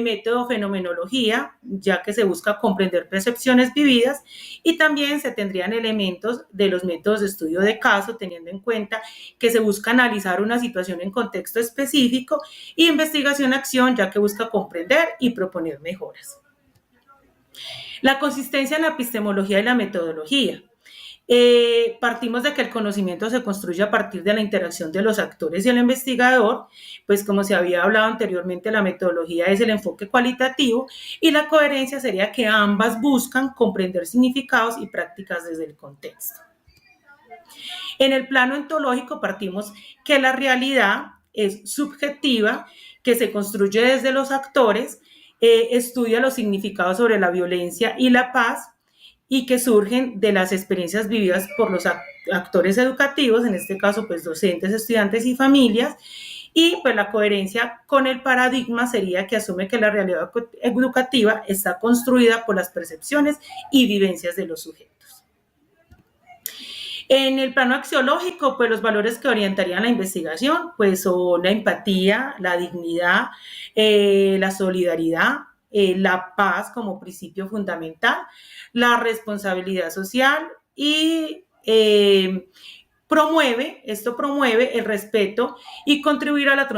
método fenomenología, ya que se busca comprender percepciones vividas, y también se tendrían elementos de los métodos de estudio de caso, teniendo en cuenta que se busca analizar una situación en contexto específico, y investigación-acción, ya que busca comprender y proponer mejoras. La consistencia en la epistemología y la metodología. Partimos de que el conocimiento se construye a partir de la interacción de los actores y el investigador, pues como se había hablado anteriormente, la metodología es el enfoque cualitativo y la coherencia sería que ambas buscan comprender significados y prácticas desde el contexto. En el plano ontológico partimos que la realidad es subjetiva, que se construye desde los actores, estudia los significados sobre la violencia y la paz, y que surgen de las experiencias vividas por los actores educativos, en este caso pues docentes, estudiantes y familias, y pues la coherencia con el paradigma sería que asume que la realidad educativa está construida por las percepciones y vivencias de los sujetos. En el plano axiológico, pues los valores que orientarían la investigación pues son la empatía, la dignidad, la solidaridad, la paz como principio fundamental, la responsabilidad social y promueve el respeto y contribuir a la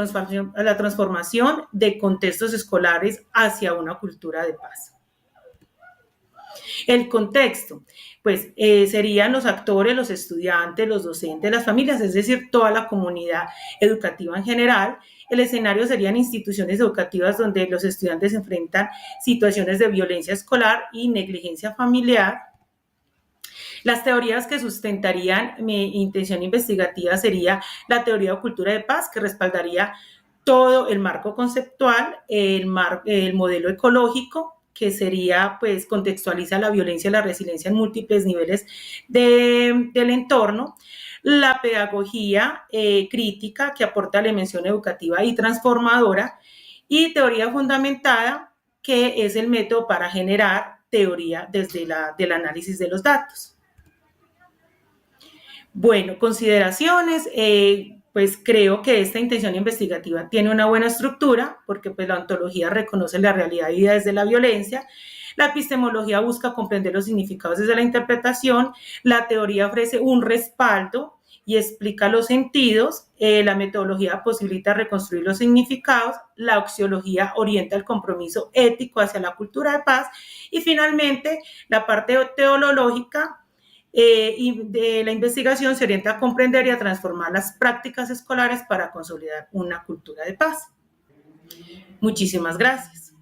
transformación de contextos escolares hacia una cultura de paz. El contexto, pues serían los actores, los estudiantes, los docentes, las familias, es decir, toda la comunidad educativa en general. El escenario serían instituciones educativas donde los estudiantes enfrentan situaciones de violencia escolar y negligencia familiar. Las teorías que sustentarían mi intención investigativa sería la teoría de cultura de paz, que respaldaría todo el marco conceptual, el modelo ecológico, que sería, pues, contextualiza la violencia y la resiliencia en múltiples niveles del entorno. La pedagogía crítica, que aporta la dimensión educativa y transformadora, y teoría fundamentada, que es el método para generar teoría desde del análisis de los datos. Bueno, consideraciones. Pues creo que esta intención investigativa tiene una buena estructura, porque pues la ontología reconoce la realidad vivida desde la violencia, la epistemología busca comprender los significados desde la interpretación, la teoría ofrece un respaldo y explica los sentidos, la metodología posibilita reconstruir los significados, la axiología orienta el compromiso ético hacia la cultura de paz, y finalmente la parte teológica y de la investigación se orienta a comprender y a transformar las prácticas escolares para consolidar una cultura de paz. Muchísimas gracias.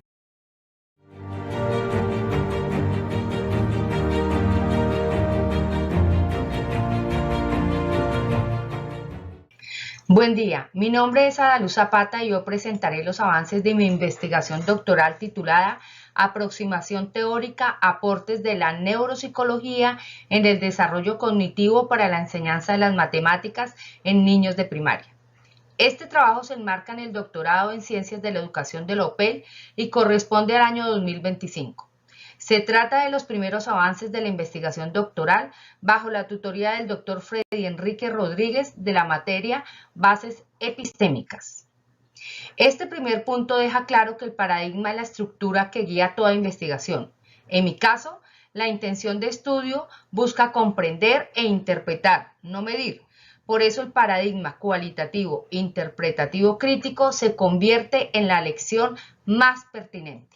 Buen día, mi nombre es Adaluz Zapata y yo presentaré los avances de mi investigación doctoral titulada Aproximación teórica, aportes de la neuropsicología en el desarrollo cognitivo para la enseñanza de las matemáticas en niños de primaria. Este trabajo se enmarca en el doctorado en Ciencias de la Educación de la UPEL y corresponde al año 2025. Se trata de los primeros avances de la investigación doctoral bajo la tutoría del Dr. Freddy Enrique Rodríguez de la materia Bases Epistémicas. Este primer punto deja claro que el paradigma es la estructura que guía toda investigación. En mi caso, la intención de estudio busca comprender e interpretar, no medir. Por eso el paradigma cualitativo interpretativo crítico se convierte en la lección más pertinente.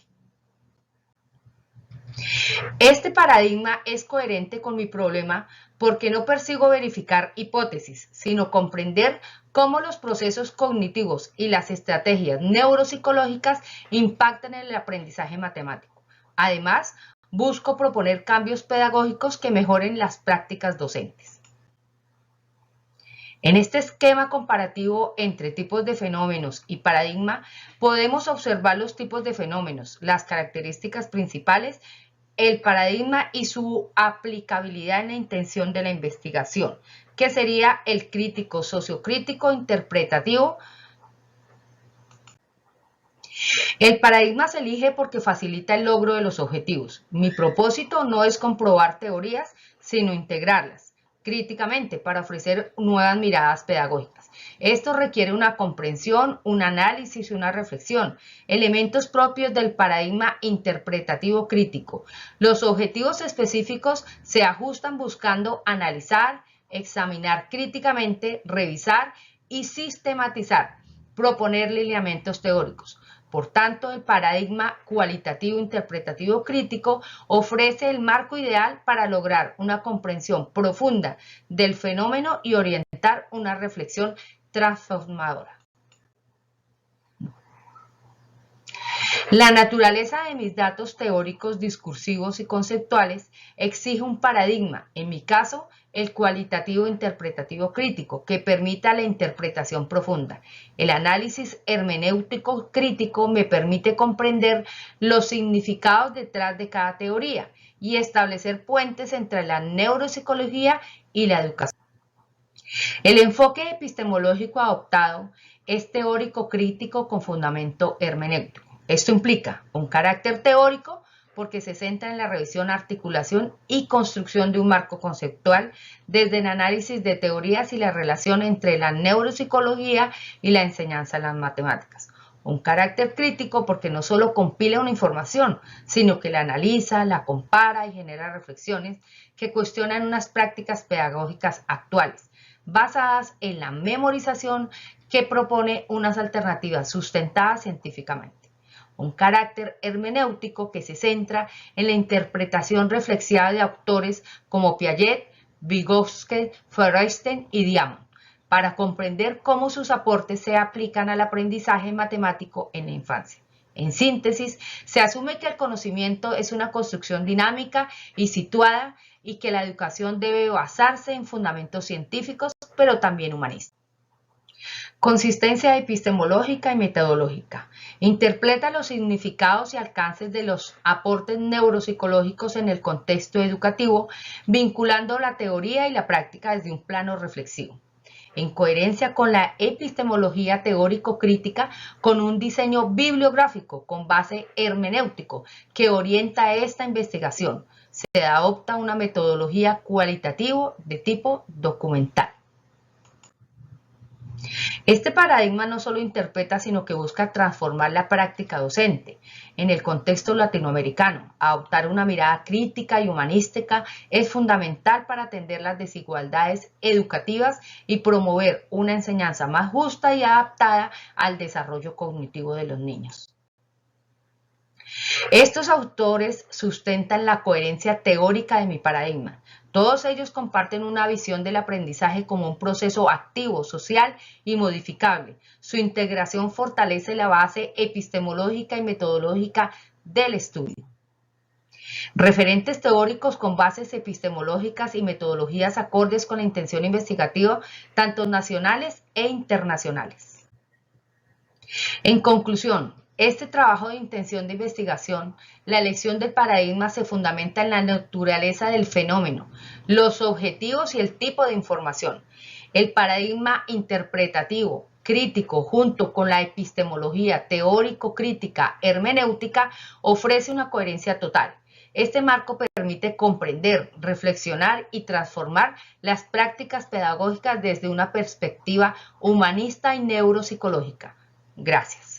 Este paradigma es coherente con mi problema porque no persigo verificar hipótesis, sino comprender cómo los procesos cognitivos y las estrategias neuropsicológicas impactan en el aprendizaje matemático. Además, busco proponer cambios pedagógicos que mejoren las prácticas docentes. En este esquema comparativo entre tipos de fenómenos y paradigma, podemos observar los tipos de fenómenos, las características principales, el paradigma y su aplicabilidad en la intención de la investigación, que sería el crítico, sociocrítico, interpretativo. El paradigma se elige porque facilita el logro de los objetivos. Mi propósito no es comprobar teorías, sino integrarlas, críticamente para ofrecer nuevas miradas pedagógicas. Esto requiere una comprensión, un análisis y una reflexión, elementos propios del paradigma interpretativo crítico. Los objetivos específicos se ajustan buscando analizar, examinar críticamente, revisar y sistematizar, proponer lineamientos teóricos. Por tanto, el paradigma cualitativo interpretativo crítico ofrece el marco ideal para lograr una comprensión profunda del fenómeno y orientar una reflexión transformadora. La naturaleza de mis datos teóricos, discursivos y conceptuales exige un paradigma, en mi caso, el cualitativo interpretativo crítico, que permita la interpretación profunda. El análisis hermenéutico crítico me permite comprender los significados detrás de cada teoría y establecer puentes entre la neuropsicología y la educación. El enfoque epistemológico adoptado es teórico crítico con fundamento hermenéutico. Esto implica un carácter teórico porque se centra en la revisión, articulación y construcción de un marco conceptual desde el análisis de teorías y la relación entre la neuropsicología y la enseñanza de las matemáticas. Un carácter crítico porque no solo compila una información, sino que la analiza, la compara y genera reflexiones que cuestionan unas prácticas pedagógicas actuales, basadas en la memorización que propone unas alternativas sustentadas científicamente. Un carácter hermenéutico que se centra en la interpretación reflexiva de autores como Piaget, Vygotsky, Feyerabend y Diamond, para comprender cómo sus aportes se aplican al aprendizaje matemático en la infancia. En síntesis, se asume que el conocimiento es una construcción dinámica y situada y que la educación debe basarse en fundamentos científicos, pero también humanistas. Consistencia epistemológica y metodológica. Interpreta los significados y alcances de los aportes neuropsicológicos en el contexto educativo, vinculando la teoría y la práctica desde un plano reflexivo. En coherencia con la epistemología teórico-crítica, con un diseño bibliográfico con base hermenéutico que orienta esta investigación, se adopta una metodología cualitativa de tipo documental. Este paradigma no solo interpreta, sino que busca transformar la práctica docente. En el contexto latinoamericano, adoptar una mirada crítica y humanística es fundamental para atender las desigualdades educativas y promover una enseñanza más justa y adaptada al desarrollo cognitivo de los niños. Estos autores sustentan la coherencia teórica de mi paradigma. Todos ellos comparten una visión del aprendizaje como un proceso activo, social y modificable. Su integración fortalece la base epistemológica y metodológica del estudio. Referentes teóricos con bases epistemológicas y metodologías acordes con la intención investigativa, tanto nacionales e internacionales. En conclusión, este trabajo de intención de investigación, la elección del paradigma se fundamenta en la naturaleza del fenómeno, los objetivos y el tipo de información. El paradigma interpretativo, crítico, junto con la epistemología teórico-crítica hermenéutica, ofrece una coherencia total. Este marco permite comprender, reflexionar y transformar las prácticas pedagógicas desde una perspectiva humanista y neuropsicológica. Gracias.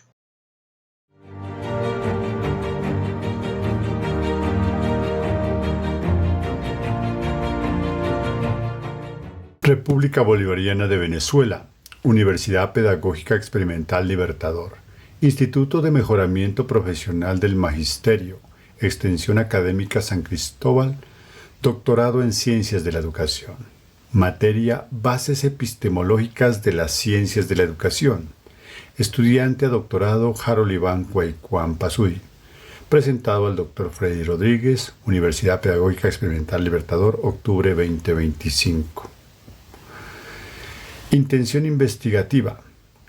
República Bolivariana de Venezuela, Universidad Pedagógica Experimental Libertador, Instituto de Mejoramiento Profesional del Magisterio, Extensión Académica San Cristóbal, Doctorado en Ciencias de la Educación. Materia Bases Epistemológicas de las Ciencias de la Educación. Estudiante a doctorado Harold Iván Cuaycuán Pasuy. Presentado al Dr. Freddy Rodríguez, Universidad Pedagógica Experimental Libertador, octubre 2025. Intención investigativa,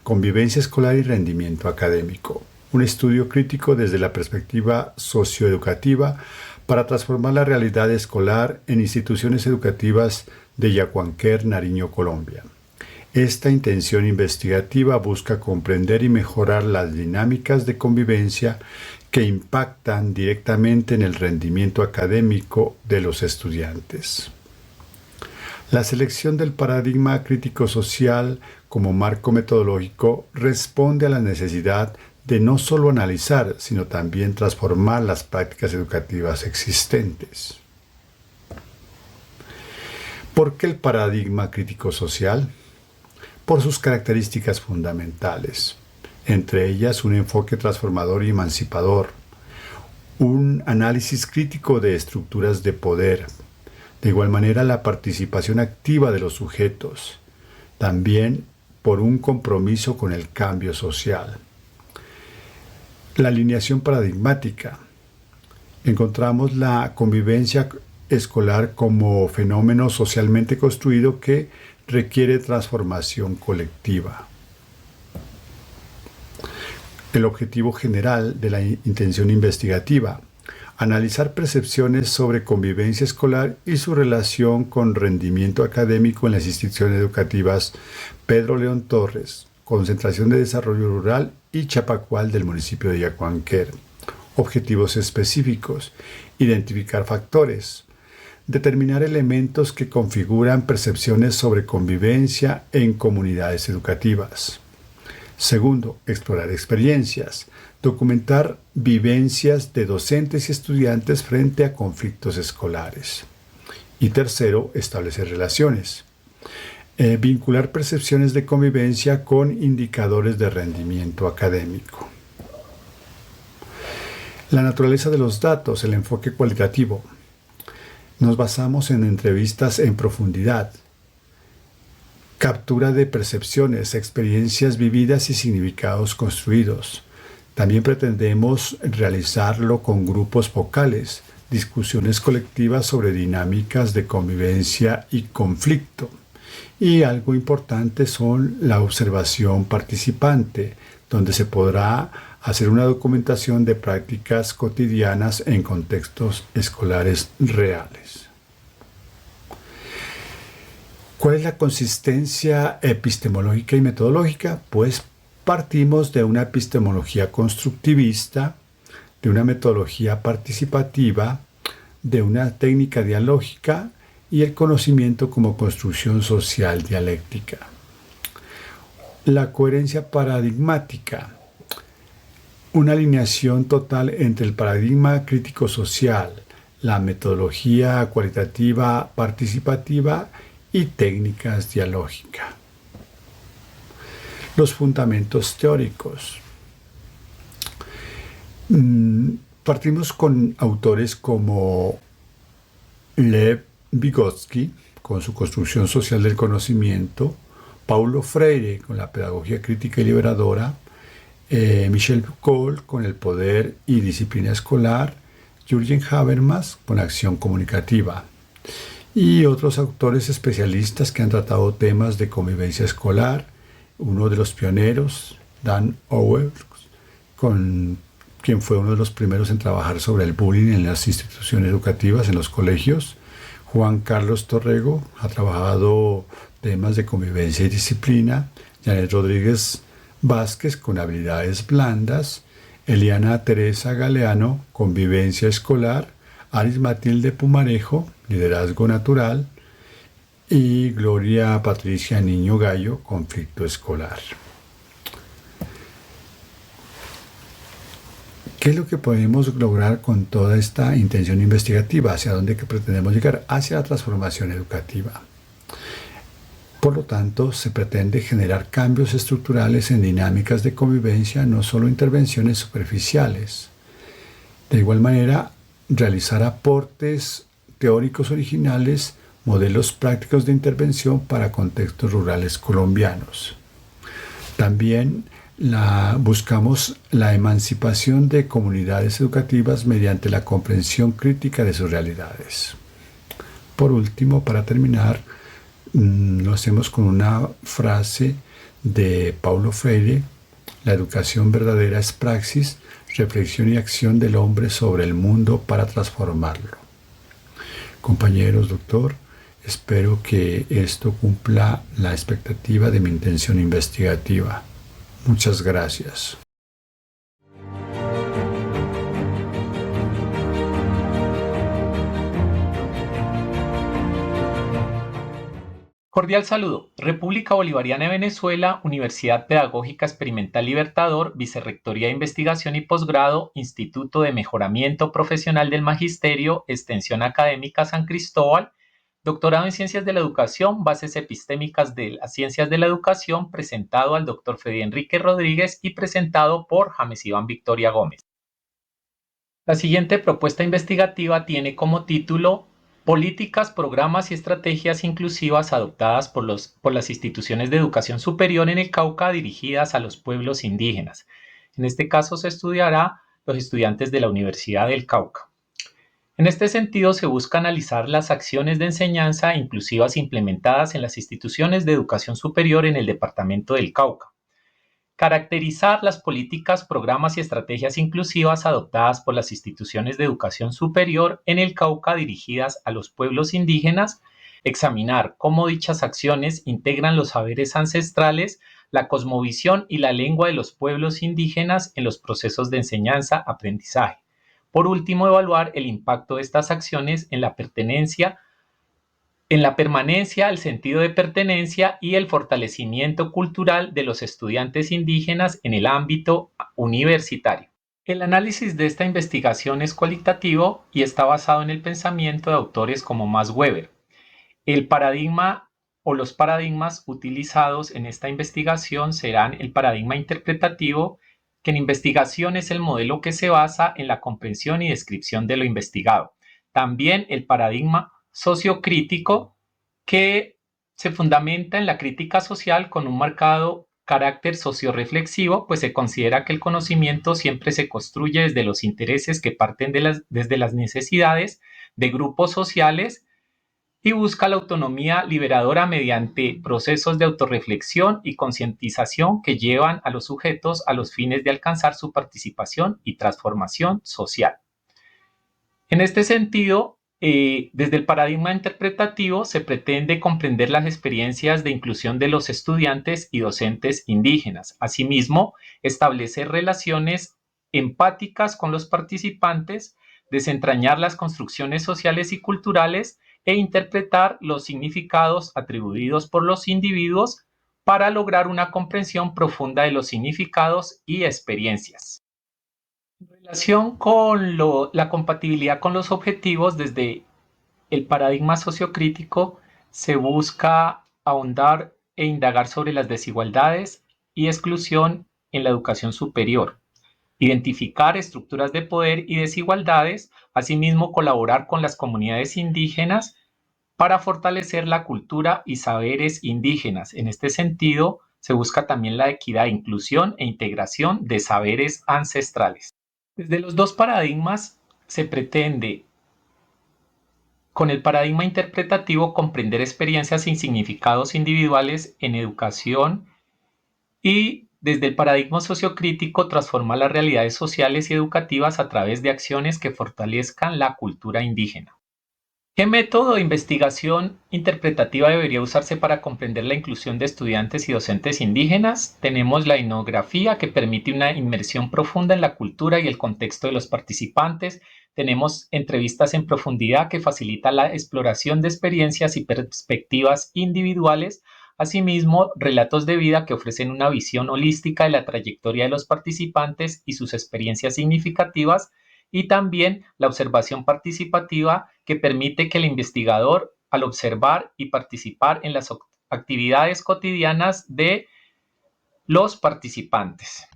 convivencia escolar y rendimiento académico. Un estudio crítico desde la perspectiva socioeducativa para transformar la realidad escolar en instituciones educativas de Yacuanquer, Nariño, Colombia. Esta intención investigativa busca comprender y mejorar las dinámicas de convivencia que impactan directamente en el rendimiento académico de los estudiantes. La selección del paradigma crítico social como marco metodológico responde a la necesidad de no solo analizar, sino también transformar las prácticas educativas existentes. ¿Por qué el paradigma crítico social? Por sus características fundamentales, entre ellas un enfoque transformador y emancipador, un análisis crítico de estructuras de poder, de igual manera la participación activa de los sujetos, también por un compromiso con el cambio social. La alineación paradigmática. Encontramos la convivencia escolar como fenómeno socialmente construido que requiere transformación colectiva. El objetivo general de la intención investigativa: analizar percepciones sobre convivencia escolar y su relación con rendimiento académico en las instituciones educativas Pedro León Torres, Concentración de Desarrollo Rural y Chapacual del municipio de Yacuanquer. Objetivos específicos: identificar factores, determinar elementos que configuran percepciones sobre convivencia en comunidades educativas. Segundo, explorar experiencias, documentar vivencias de docentes y estudiantes frente a conflictos escolares. Y tercero, establecer relaciones. Vincular percepciones de convivencia con indicadores de rendimiento académico. La naturaleza de los datos, el enfoque cualitativo. Nos basamos en entrevistas en profundidad, captura de percepciones, experiencias vividas y significados construidos. También pretendemos realizarlo con grupos focales, discusiones colectivas sobre dinámicas de convivencia y conflicto. Y algo importante son la observación participante, donde se podrá hacer una documentación de prácticas cotidianas en contextos escolares reales. ¿Cuál es la consistencia epistemológica y metodológica? Pues partimos de una epistemología constructivista, de una metodología participativa, de una técnica dialógica y el conocimiento como construcción social dialéctica. La coherencia paradigmática, una alineación total entre el paradigma crítico social, la metodología cualitativa participativa y técnicas dialógicas. Los fundamentos teóricos. Partimos con autores como Lev Vygotsky, con su construcción social del conocimiento, Paulo Freire, con la pedagogía crítica y liberadora, Michel Foucault, con el poder y disciplina escolar, Jürgen Habermas, con acción comunicativa, y otros autores especialistas que han tratado temas de convivencia escolar. Uno de los pioneros, Dan Owers, quien fue uno de los primeros en trabajar sobre el bullying en las instituciones educativas, en los colegios. Juan Carlos Torrego ha trabajado temas de convivencia y disciplina. Janet Rodríguez Vázquez, con habilidades blandas. Eliana Teresa Galeano, convivencia escolar. Aris Matilde Pumarejo, liderazgo natural. Y Gloria Patricia Niño Gallo, conflicto escolar. ¿Qué es lo que podemos lograr con toda esta intención investigativa? ¿Hacia dónde pretendemos llegar? Hacia la transformación educativa. Por lo tanto, se pretende generar cambios estructurales en dinámicas de convivencia, no solo intervenciones superficiales. De igual manera, realizar aportes teóricos originales, modelos prácticos de intervención para contextos rurales colombianos. También buscamos la emancipación de comunidades educativas mediante la comprensión crítica de sus realidades. Por último, para terminar, lo hacemos con una frase de Paulo Freire: la educación verdadera es praxis, reflexión y acción del hombre sobre el mundo para transformarlo. Compañeros, doctor, espero que esto cumpla la expectativa de mi intención investigativa. Muchas gracias. Cordial saludo. República Bolivariana de Venezuela, Universidad Pedagógica Experimental Libertador, Vicerrectoría de Investigación y Posgrado, Instituto de Mejoramiento Profesional del Magisterio, Extensión Académica San Cristóbal, doctorado en Ciencias de la Educación, Bases Epistémicas de las Ciencias de la Educación, presentado al Dr. Fede Enrique Rodríguez y presentado por James Iván Victoria Gómez. La siguiente propuesta investigativa tiene como título Políticas, programas y estrategias inclusivas adoptadas por las instituciones de educación superior en el Cauca dirigidas a los pueblos indígenas. En este caso se estudiará los estudiantes de la Universidad del Cauca. En este sentido, se busca analizar las acciones de enseñanza inclusivas implementadas en las instituciones de educación superior en el departamento del Cauca. Caracterizar las políticas, programas y estrategias inclusivas adoptadas por las instituciones de educación superior en el Cauca dirigidas a los pueblos indígenas, examinar cómo dichas acciones integran los saberes ancestrales, la cosmovisión y la lengua de los pueblos indígenas en los procesos de enseñanza-aprendizaje. Por último, evaluar el impacto de estas acciones en la permanencia, el sentido de pertenencia y el fortalecimiento cultural de los estudiantes indígenas en el ámbito universitario. El análisis de esta investigación es cualitativo y está basado en el pensamiento de autores como Max Weber. El paradigma o los paradigmas utilizados en esta investigación serán el paradigma interpretativo, que en investigación es el modelo que se basa en la comprensión y descripción de lo investigado. También el paradigma sociocrítico, que se fundamenta en la crítica social con un marcado carácter sociorreflexivo, pues se considera que el conocimiento siempre se construye desde los intereses que parten desde las necesidades de grupos sociales y busca la autonomía liberadora mediante procesos de autorreflexión y concientización que llevan a los sujetos a los fines de alcanzar su participación y transformación social. En este sentido, desde el paradigma interpretativo se pretende comprender las experiencias de inclusión de los estudiantes y docentes indígenas. Asimismo, establecer relaciones empáticas con los participantes, desentrañar las construcciones sociales y culturales e interpretar los significados atribuidos por los individuos para lograr una comprensión profunda de los significados y experiencias. En relación con la compatibilidad con los objetivos, desde el paradigma sociocrítico se busca ahondar e indagar sobre las desigualdades y exclusión en la educación superior, identificar estructuras de poder y desigualdades, asimismo colaborar con las comunidades indígenas para fortalecer la cultura y saberes indígenas. En este sentido, se busca también la equidad, inclusión e integración de saberes ancestrales. Desde los dos paradigmas se pretende, con el paradigma interpretativo, comprender experiencias y significados individuales en educación y desde el paradigma sociocrítico transformar las realidades sociales y educativas a través de acciones que fortalezcan la cultura indígena. ¿Qué método de investigación interpretativa debería usarse para comprender la inclusión de estudiantes y docentes indígenas? Tenemos la etnografía, que permite una inmersión profunda en la cultura y el contexto de los participantes. Tenemos entrevistas en profundidad, que facilita la exploración de experiencias y perspectivas individuales. Asimismo, relatos de vida, que ofrecen una visión holística de la trayectoria de los participantes y sus experiencias significativas. Y también la observación participativa, que permite que el investigador, al observar y participar en las actividades cotidianas de los participantes.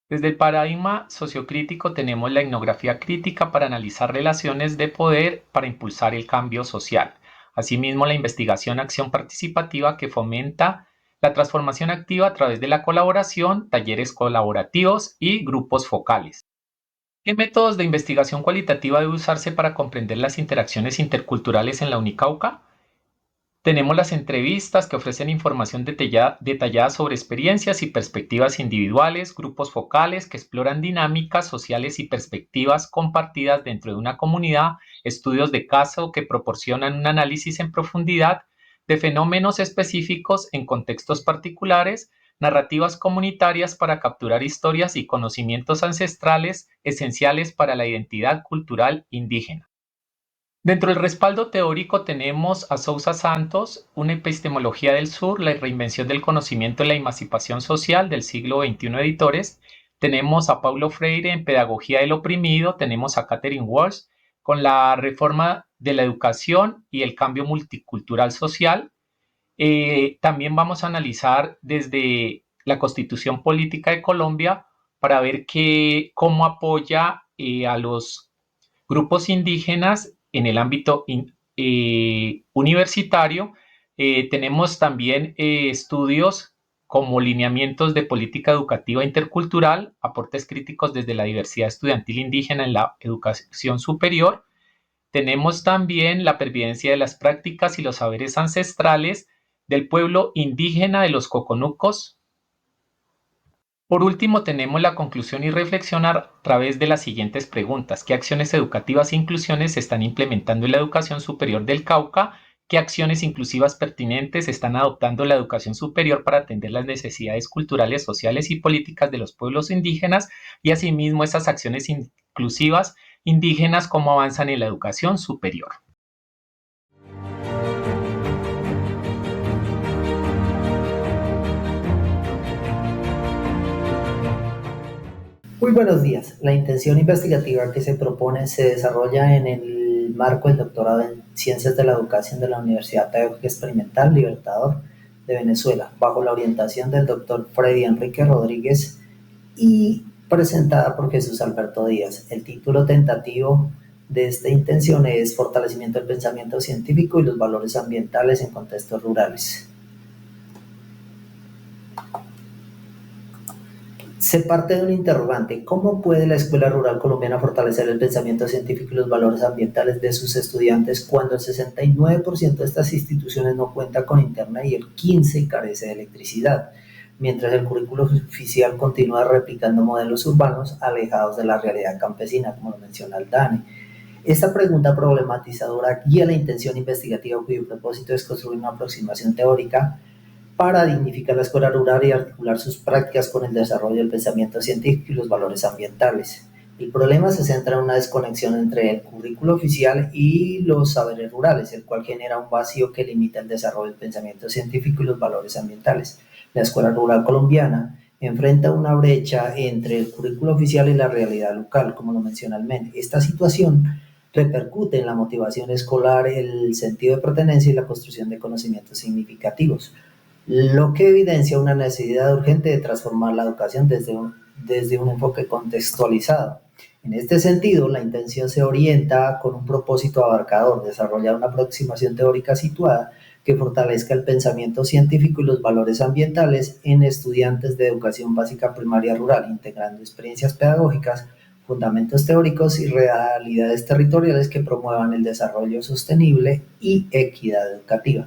Desde el paradigma sociocrítico tenemos la etnografía crítica para analizar relaciones de poder para impulsar el cambio social. Asimismo, la investigación-acción participativa, que fomenta la transformación activa a través de la colaboración, talleres colaborativos y grupos focales. ¿Qué métodos de investigación cualitativa debe usarse para comprender las interacciones interculturales en la Unicauca? Tenemos las entrevistas, que ofrecen información detallada sobre experiencias y perspectivas individuales, grupos focales que exploran dinámicas sociales y perspectivas compartidas dentro de una comunidad, estudios de caso que proporcionan un análisis en profundidad de fenómenos específicos en contextos particulares, narrativas comunitarias para capturar historias y conocimientos ancestrales esenciales para la identidad cultural indígena. Dentro del respaldo teórico tenemos a Sousa Santos, Una epistemología del sur, la reinvención del conocimiento y la emancipación social del siglo XXI editores. Tenemos a Paulo Freire en Pedagogía del oprimido, tenemos a Catherine Walsh con la reforma de la educación y el cambio multicultural social. También vamos a analizar desde la Constitución Política de Colombia para ver cómo apoya a los grupos indígenas en el ámbito universitario. Tenemos también estudios como lineamientos de política educativa intercultural, aportes críticos desde la diversidad estudiantil indígena en la educación superior. Tenemos también la pervivencia de las prácticas y los saberes ancestrales del pueblo indígena de los Coconucos. Por último, tenemos la conclusión y reflexión a través de las siguientes preguntas. ¿Qué acciones educativas e inclusiones se están implementando en la educación superior del Cauca? ¿Qué acciones inclusivas pertinentes están adoptando la educación superior para atender las necesidades culturales, sociales y políticas de los pueblos indígenas? Y asimismo, esas acciones inclusivas indígenas, ¿cómo avanzan en la educación superior? Muy buenos días. La intención investigativa que se propone se desarrolla en el marco del doctorado en Ciencias de la Educación de la Universidad Pedagógica Experimental Libertador de Venezuela, bajo la orientación del doctor Freddy Enrique Rodríguez y presentada por Jesús Alberto Díaz. El título tentativo de esta intención es Fortalecimiento del pensamiento científico y los valores ambientales en contextos rurales. Se parte de un interrogante: ¿cómo puede la escuela rural colombiana fortalecer el pensamiento científico y los valores ambientales de sus estudiantes cuando el 69% de estas instituciones no cuenta con internet y el 15% carece de electricidad, mientras el currículo oficial continúa replicando modelos urbanos alejados de la realidad campesina, como lo menciona el DANE? Esta pregunta problematizadora guía la intención investigativa, cuyo propósito es construir una aproximación teórica para dignificar la escuela rural y articular sus prácticas con el desarrollo del pensamiento científico y los valores ambientales. El problema se centra en una desconexión entre el currículo oficial y los saberes rurales, el cual genera un vacío que limita el desarrollo del pensamiento científico y los valores ambientales. La escuela rural colombiana enfrenta una brecha entre el currículo oficial y la realidad local, como lo menciona el MEN. Esta situación repercute en la motivación escolar, el sentido de pertenencia y la construcción de conocimientos significativos, lo que evidencia una necesidad urgente de transformar la educación desde un enfoque contextualizado. En este sentido, la intención se orienta con un propósito abarcador: desarrollar una aproximación teórica situada que fortalezca el pensamiento científico y los valores ambientales en estudiantes de educación básica primaria rural, integrando experiencias pedagógicas, fundamentos teóricos y realidades territoriales que promuevan el desarrollo sostenible y equidad educativa.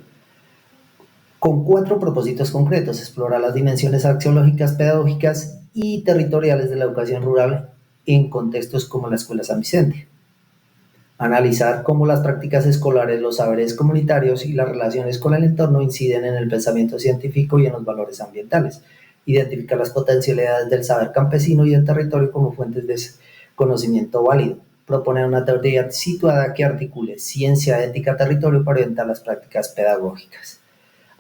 Con 4 propósitos concretos: explorar las dimensiones axiológicas, pedagógicas y territoriales de la educación rural en contextos como la Escuela San Vicente; analizar cómo las prácticas escolares, los saberes comunitarios y las relaciones con el entorno inciden en el pensamiento científico y en los valores ambientales; identificar las potencialidades del saber campesino y del territorio como fuentes de conocimiento válido; proponer una teoría situada que articule ciencia, ética, territorio para orientar las prácticas pedagógicas.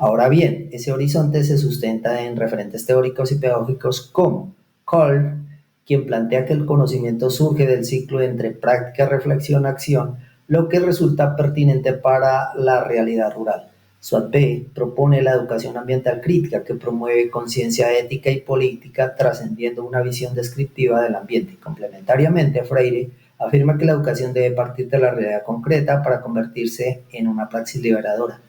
Ahora bien, ese horizonte se sustenta en referentes teóricos y pedagógicos como Cole, quien plantea que el conocimiento surge del ciclo entre práctica, reflexión, acción, lo que resulta pertinente para la realidad rural. Suatbé propone la educación ambiental crítica, que promueve conciencia ética y política trascendiendo una visión descriptiva del ambiente. Complementariamente, Freire afirma que la educación debe partir de la realidad concreta para convertirse en una praxis liberadora.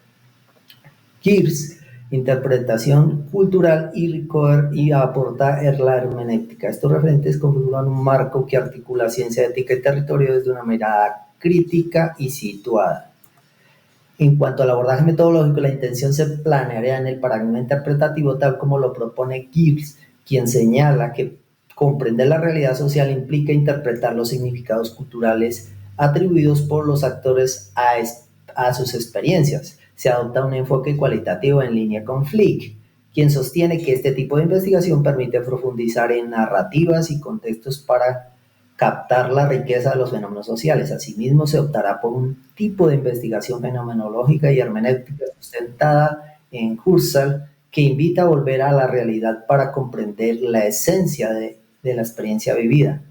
Gibbs, interpretación cultural, y Ricoeur aporta la hermenéutica. Estos referentes configuran un marco que articula ciencia, ética y territorio desde una mirada crítica y situada. En cuanto al abordaje metodológico, la intención se planearía en el paradigma interpretativo tal como lo propone Gibbs, quien señala que comprender la realidad social implica interpretar los significados culturales atribuidos por los actores a sus experiencias. Se adopta un enfoque cualitativo en línea con Flick, quien sostiene que este tipo de investigación permite profundizar en narrativas y contextos para captar la riqueza de los fenómenos sociales. Asimismo, se optará por un tipo de investigación fenomenológica y hermenéutica sustentada en Husserl, que invita a volver a la realidad para comprender la esencia de la experiencia vivida,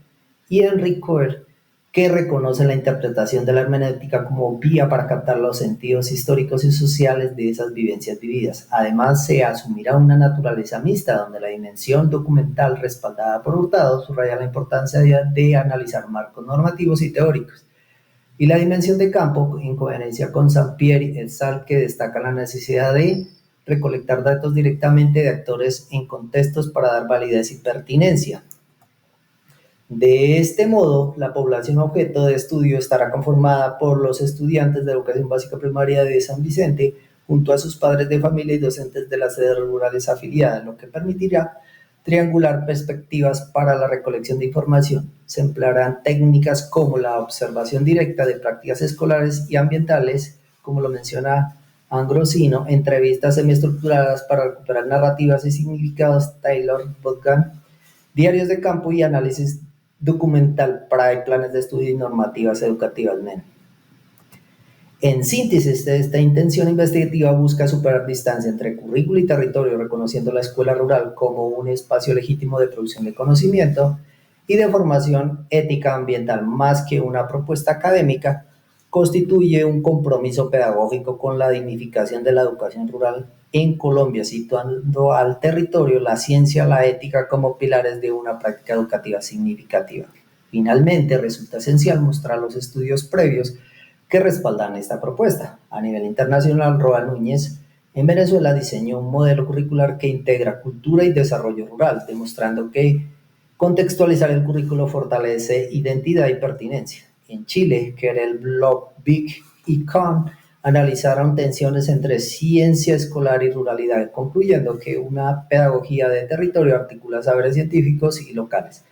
y Henry Coeur, que reconoce la interpretación de la hermenéutica como vía para captar los sentidos históricos y sociales de esas vivencias vividas. Además, se asumirá una naturaleza mixta, donde la dimensión documental respaldada por Hurtado subraya la importancia de analizar marcos normativos y teóricos, y la dimensión de campo, en coherencia con Sampieri et al., que destaca la necesidad de recolectar datos directamente de actores en contextos para dar validez y pertinencia. De este modo, la población objeto de estudio estará conformada por los estudiantes de educación básica primaria de San Vicente, junto a sus padres de familia y docentes de las sedes rurales afiliadas, lo que permitirá triangular perspectivas para la recolección de información. Se emplearán técnicas como la observación directa de prácticas escolares y ambientales, como lo menciona Ambrosino, entrevistas semiestructuradas para recuperar narrativas y significados Taylor-Botgan, diarios de campo y análisis documental para planes de estudio y normativas educativas MEN. En síntesis, esta intención investigativa busca superar distancia entre currículo y territorio, reconociendo la escuela rural como un espacio legítimo de producción de conocimiento y de formación ética ambiental. Más que una propuesta académica, constituye un compromiso pedagógico con la dignificación de la educación rural en Colombia, situando al territorio, la ciencia, la ética como pilares de una práctica educativa significativa. Finalmente, resulta esencial mostrar los estudios previos que respaldan esta propuesta. A nivel internacional, Roa Núñez en Venezuela diseñó un modelo curricular que integra cultura y desarrollo rural, demostrando que contextualizar el currículo fortalece identidad y pertinencia. En Chile, Querel, Bloch, Vick y Kahn analizaron tensiones entre ciencia escolar y ruralidad, concluyendo que una pedagogía de territorio articula saberes científicos y locales.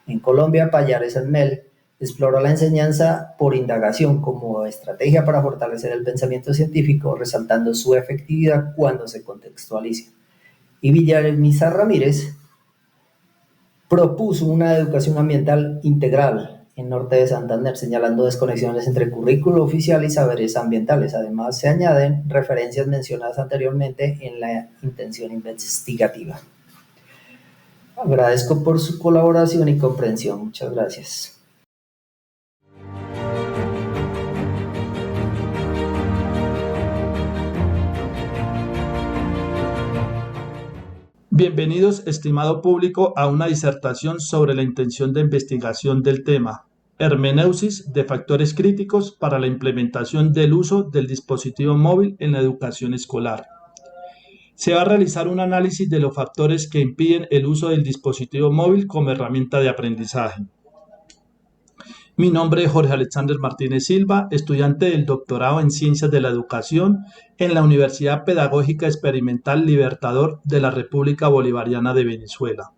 En Colombia, Pallares-Mel exploró la enseñanza por indagación como estrategia para fortalecer el pensamiento científico, resaltando su efectividad cuando se contextualiza. Y Villamizar Ramírez propuso una educación ambiental integral en Norte de Santander, señalando desconexiones entre currículo oficial y saberes ambientales. Además, se añaden referencias mencionadas anteriormente en la intención investigativa. Agradezco por su colaboración y comprensión. Muchas gracias. Bienvenidos, estimado público, a una disertación sobre la intención de investigación del tema hermeneusis de factores críticos para la implementación del uso del dispositivo móvil en la educación escolar. Se va a realizar un análisis de los factores que impiden el uso del dispositivo móvil como herramienta de aprendizaje. Mi nombre es Jorge Alexander Martínez Silva, estudiante del doctorado en Ciencias de la Educación en la Universidad Pedagógica Experimental Libertador de la República Bolivariana de Venezuela.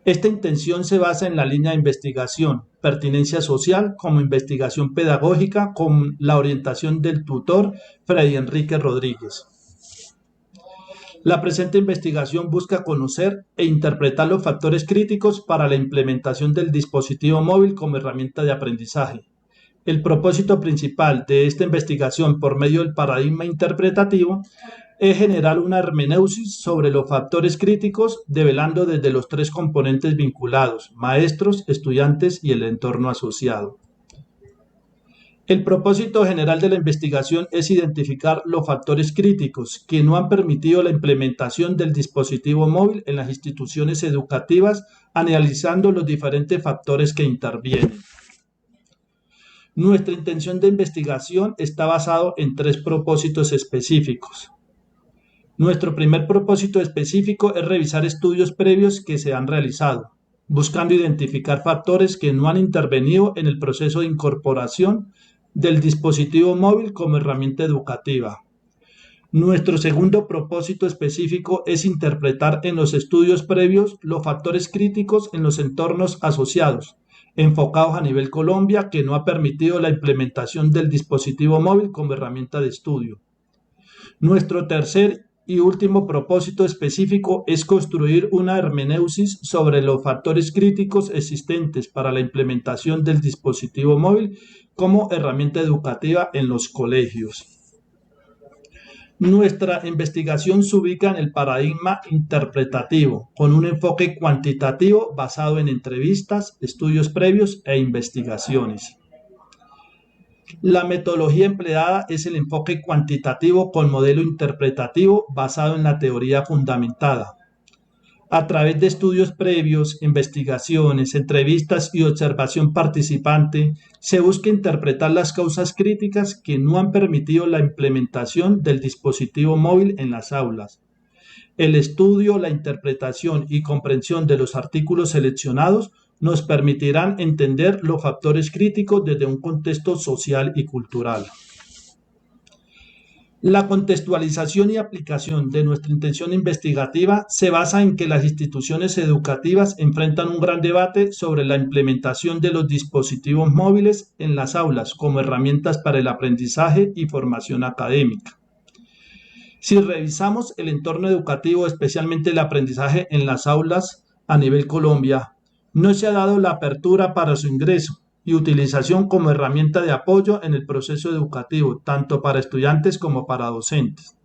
Esta intención se basa en la línea de investigación, pertinencia social como investigación pedagógica con la orientación del tutor Freddy Enrique Rodríguez. La presente investigación busca conocer e interpretar los factores críticos para la implementación del dispositivo móvil como herramienta de aprendizaje. El propósito principal de esta investigación por medio del paradigma interpretativo es generar una hermeneusis sobre los factores críticos, develando desde los tres componentes vinculados: maestros, estudiantes y el entorno asociado. El propósito general de la investigación es identificar los factores críticos que no han permitido la implementación del dispositivo móvil en las instituciones educativas, analizando los diferentes factores que intervienen. Nuestra intención de investigación está basada en tres propósitos específicos. Nuestro primer propósito específico es revisar estudios previos que se han realizado, buscando identificar factores que no han intervenido en el proceso de incorporación del dispositivo móvil como herramienta educativa. Nuestro segundo propósito específico es interpretar en los estudios previos los factores críticos en los entornos asociados, enfocados a nivel Colombia, que no ha permitido la implementación del dispositivo móvil como herramienta de estudio. Nuestro tercer y último propósito específico es construir una hermeneusis sobre los factores críticos existentes para la implementación del dispositivo móvil como herramienta educativa en los colegios. Nuestra investigación se ubica en el paradigma interpretativo, con un enfoque cuantitativo basado en entrevistas, estudios previos e investigaciones. La metodología empleada es el enfoque cuantitativo con modelo interpretativo basado en la teoría fundamentada. A través de estudios previos, investigaciones, entrevistas y observación participante, se busca interpretar las causas críticas que no han permitido la implementación del dispositivo móvil en las aulas. El estudio, la interpretación y comprensión de los artículos seleccionados nos permitirán entender los factores críticos desde un contexto social y cultural. La contextualización y aplicación de nuestra intención investigativa se basa en que las instituciones educativas enfrentan un gran debate sobre la implementación de los dispositivos móviles en las aulas como herramientas para el aprendizaje y formación académica. Si revisamos el entorno educativo, especialmente el aprendizaje en las aulas a nivel Colombia, no se ha dado la apertura para su ingreso y utilización como herramienta de apoyo en el proceso educativo, tanto para estudiantes como para docentes.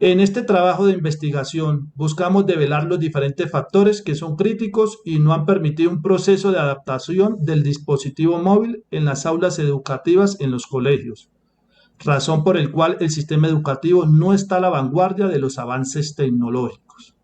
En este trabajo de investigación buscamos develar los diferentes factores que son críticos y no han permitido un proceso de adaptación del dispositivo móvil en las aulas educativas en los colegios, razón por la cual el sistema educativo no está a la vanguardia de los avances tecnológicos.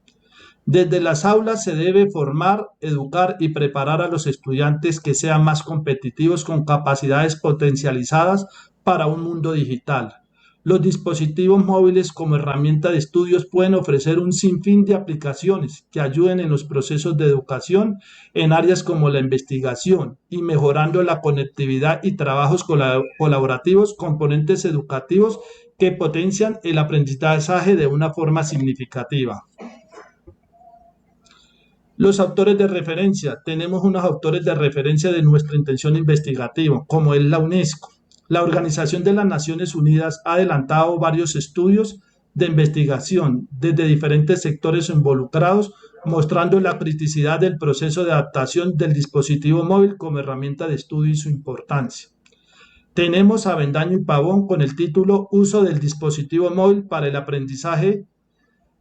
Desde las aulas se debe formar, educar y preparar a los estudiantes que sean más competitivos con capacidades potencializadas para un mundo digital. Los dispositivos móviles como herramienta de estudios pueden ofrecer un sinfín de aplicaciones que ayuden en los procesos de educación en áreas como la investigación y mejorando la conectividad y trabajos colaborativos, componentes educativos que potencian el aprendizaje de una forma significativa. Los autores de referencia. Tenemos unos autores de referencia de nuestra intención investigativa, como es la UNESCO. La Organización de las Naciones Unidas ha adelantado varios estudios de investigación desde diferentes sectores involucrados, mostrando la criticidad del proceso de adaptación del dispositivo móvil como herramienta de estudio y su importancia. Tenemos a Avendaño y Pavón con el título Uso del dispositivo móvil para el aprendizaje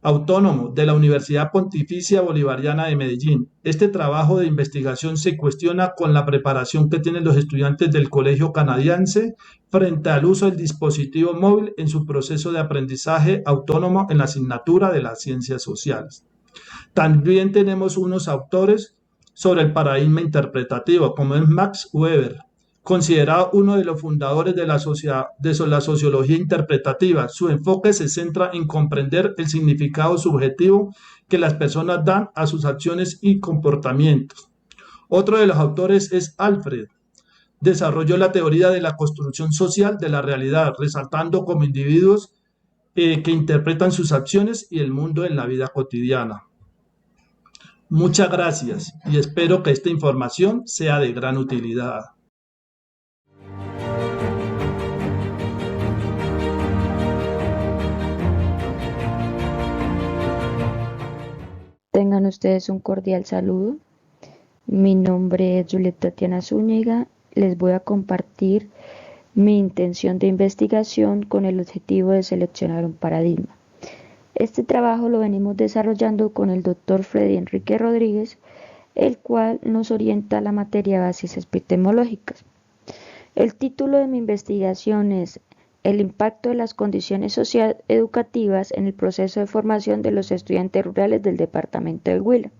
autónomo de la Universidad Pontificia Bolivariana de Medellín. Este trabajo de investigación se cuestiona con la preparación que tienen los estudiantes del Colegio Canadiense frente al uso del dispositivo móvil en su proceso de aprendizaje autónomo en la asignatura de las ciencias sociales. También tenemos unos autores sobre el paradigma interpretativo, como es Max Weber, considerado uno de los fundadores de la sociología interpretativa. Su enfoque se centra en comprender el significado subjetivo que las personas dan a sus acciones y comportamientos. Otro de los autores es Alfred. Desarrolló la teoría de la construcción social de la realidad, resaltando como individuos que interpretan sus acciones y el mundo en la vida cotidiana. Muchas gracias y espero que esta información sea de gran utilidad. Tengan ustedes un cordial saludo. Mi nombre es Julieta Tatiana Zúñiga. Les voy a compartir mi intención de investigación con el objetivo de seleccionar un paradigma. Este trabajo lo venimos desarrollando con el doctor Freddy Enrique Rodríguez, el cual nos orienta a la materia de bases epistemológicas. El título de mi investigación es el impacto de las condiciones socioeducativas en el proceso de formación de los estudiantes rurales del departamento del Huila.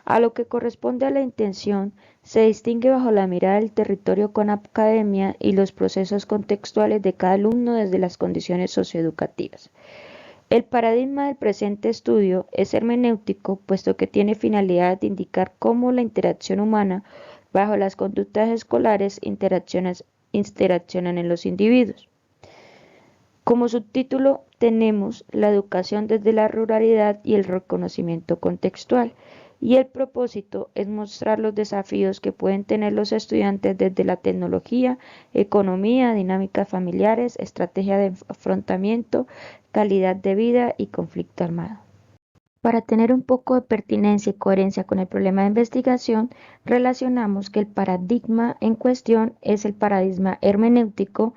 A lo que corresponde a la intención, se distingue bajo la mirada del territorio con academia y los procesos contextuales de cada alumno desde las condiciones socioeducativas. El paradigma del presente estudio es hermenéutico, puesto que tiene finalidad de indicar cómo la interacción humana bajo las conductas escolares interaccionan en los individuos. Como subtítulo tenemos la educación desde la ruralidad y el reconocimiento contextual, y el propósito es mostrar los desafíos que pueden tener los estudiantes desde la tecnología, economía, dinámicas familiares, estrategia de afrontamiento, calidad de vida y conflicto armado. Para tener un poco de pertinencia y coherencia con el problema de investigación, relacionamos que el paradigma en cuestión es el paradigma hermenéutico,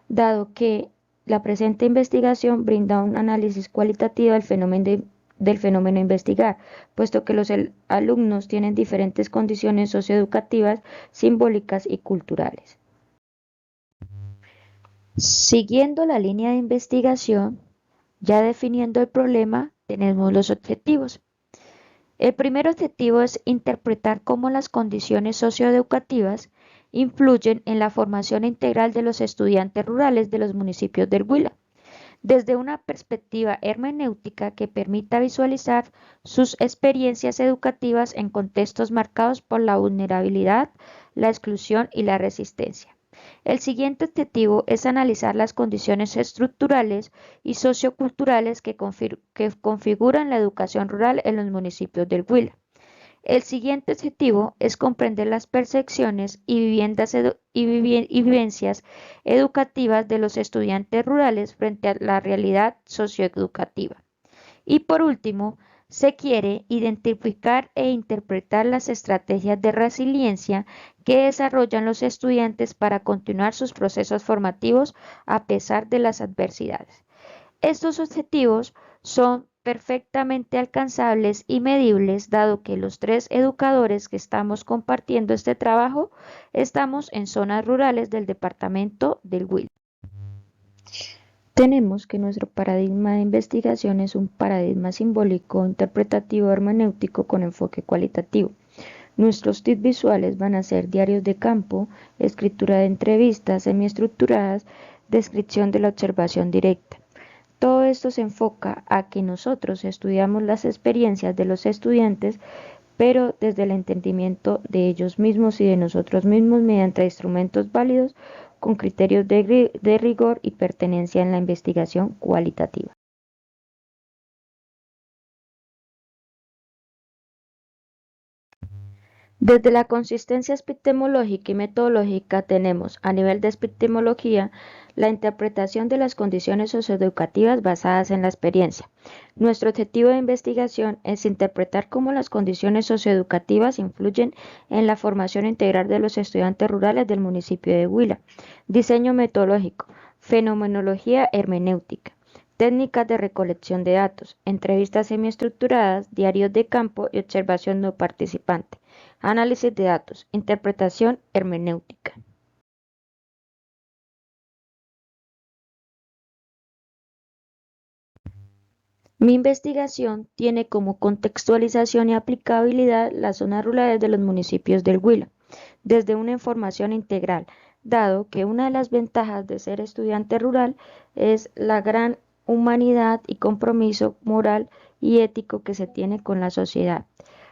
dado que la presente investigación brinda un análisis cualitativo del fenómeno a investigar, puesto que los alumnos tienen diferentes condiciones socioeducativas, simbólicas y culturales. Siguiendo la línea de investigación, ya definiendo el problema, tenemos los objetivos. El primer objetivo es interpretar cómo las condiciones socioeducativas influyen en la formación integral de los estudiantes rurales de los municipios del Huila, desde una perspectiva hermenéutica que permita visualizar sus experiencias educativas en contextos marcados por la vulnerabilidad, la exclusión y la resistencia. El siguiente objetivo es analizar las condiciones estructurales y socioculturales que configuran la educación rural en los municipios del Huila. El siguiente objetivo es comprender las percepciones y vivencias educativas de los estudiantes rurales frente a la realidad socioeducativa. Y por último, se quiere identificar e interpretar las estrategias de resiliencia que desarrollan los estudiantes para continuar sus procesos formativos a pesar de las adversidades. Estos objetivos son perfectamente alcanzables y medibles, dado que los 3 educadores que estamos compartiendo este trabajo estamos en zonas rurales del departamento del Huila. Tenemos que nuestro paradigma de investigación es un paradigma simbólico, interpretativo, hermenéutico con enfoque cualitativo. Nuestros tips visuales van a ser diarios de campo, escritura de entrevistas semiestructuradas, descripción de la observación directa. Todo esto se enfoca a que nosotros estudiamos las experiencias de los estudiantes, pero desde el entendimiento de ellos mismos y de nosotros mismos mediante instrumentos válidos con criterios de rigor y pertenencia en la investigación cualitativa. Desde la consistencia epistemológica y metodológica tenemos, a nivel de epistemología, la interpretación de las condiciones socioeducativas basadas en la experiencia. Nuestro objetivo de investigación es interpretar cómo las condiciones socioeducativas influyen en la formación integral de los estudiantes rurales del municipio de Huila. Diseño metodológico, fenomenología hermenéutica. Técnicas de recolección de datos, entrevistas semiestructuradas, diarios de campo y observación no participante. Análisis de datos, interpretación hermenéutica. Mi investigación tiene como contextualización y aplicabilidad las zonas rurales de los municipios del Huila, desde una información integral, dado que una de las ventajas de ser estudiante rural es la gran humanidad y compromiso moral y ético que se tiene con la sociedad.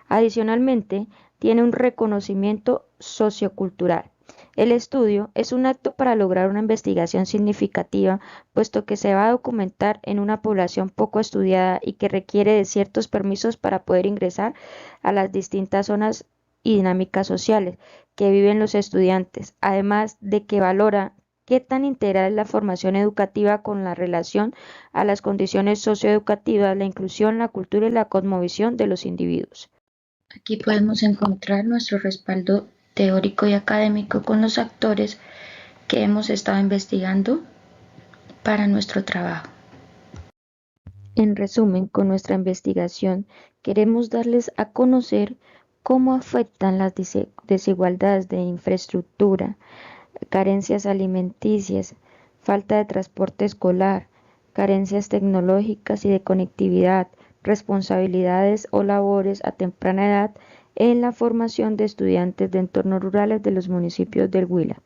Adicionalmente, tiene un reconocimiento sociocultural. El estudio es un acto para lograr una investigación significativa, puesto que se va a documentar en una población poco estudiada y que requiere de ciertos permisos para poder ingresar a las distintas zonas y dinámicas sociales que viven los estudiantes, además de que valora qué tan integral es la formación educativa con la relación a las condiciones socioeducativas, la inclusión, la cultura y la cosmovisión de los individuos. Aquí podemos encontrar nuestro respaldo teórico y académico con los actores que hemos estado investigando para nuestro trabajo. En resumen, con nuestra investigación queremos darles a conocer cómo afectan las desigualdades de infraestructura, carencias alimenticias, falta de transporte escolar, carencias tecnológicas y de conectividad, responsabilidades o labores a temprana edad en la formación de estudiantes de entornos rurales de los municipios del Huila.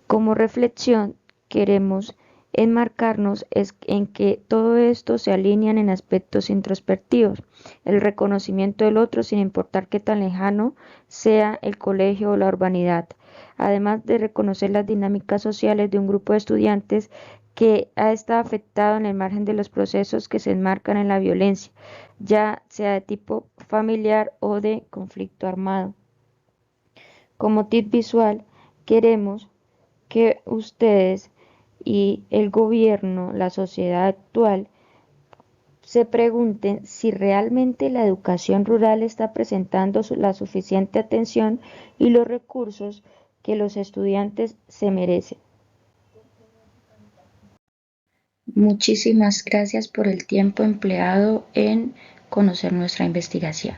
Como reflexión, queremos enmarcarnos en que todo esto se alinean en aspectos introspectivos, el reconocimiento del otro sin importar qué tan lejano sea el colegio o la urbanidad, además de reconocer las dinámicas sociales de un grupo de estudiantes que ha estado afectado en el margen de los procesos que se enmarcan en la violencia, ya sea de tipo familiar o de conflicto armado. Como tip visual, queremos que ustedes y el gobierno, la sociedad actual, se pregunten si realmente la educación rural está presentando la suficiente atención y los recursos que los estudiantes se merecen. Muchísimas gracias por el tiempo empleado en conocer nuestra investigación.